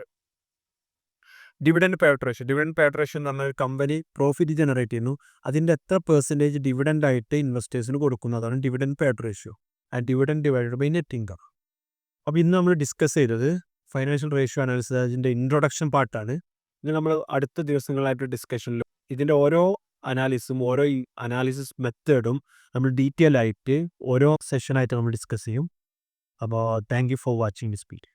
Dividend payout ratio. Dividend payout ratio എന്ന് പറഞ്ഞാൽ കമ്പനി പ്രോഫിറ്റ് ജനറേറ്റ് ചെയ്യുന്നു, അതിൻ്റെ എത്ര പെർസെൻറ്റേജ് ഡിവിഡൻഡായിട്ട് ഇൻവെസ്റ്റേഴ്സിന് കൊടുക്കുന്നതാണ് ഡിവിഡൻഡ് പേഔട്ട് റേഷ്യോ. ആ dividend divided by net income. അപ്പോൾ ഇന്ന് നമ്മൾ ഡിസ്കസ് ചെയ്തത് ഫൈനാൻഷ്യൽ റേഷ്യോ അനാലിസിസ്, അതിൻ്റെ ഇൻട്രൊഡക്ഷൻ പാർട്ടാണ്. ഇനി നമ്മൾ അടുത്ത ദിവസങ്ങളായിട്ട് ഡിസ്കഷനിൽ ഇതിൻ്റെ ഓരോ അനാലിസിസ് മെത്തേഡും നമ്മൾ ഡീറ്റെയിൽ ആയിട്ട് ഓരോ സെഷനായിട്ട് നമ്മൾ ഡിസ്കസ് ചെയ്യും. അപ്പോൾ thank you for watching this video.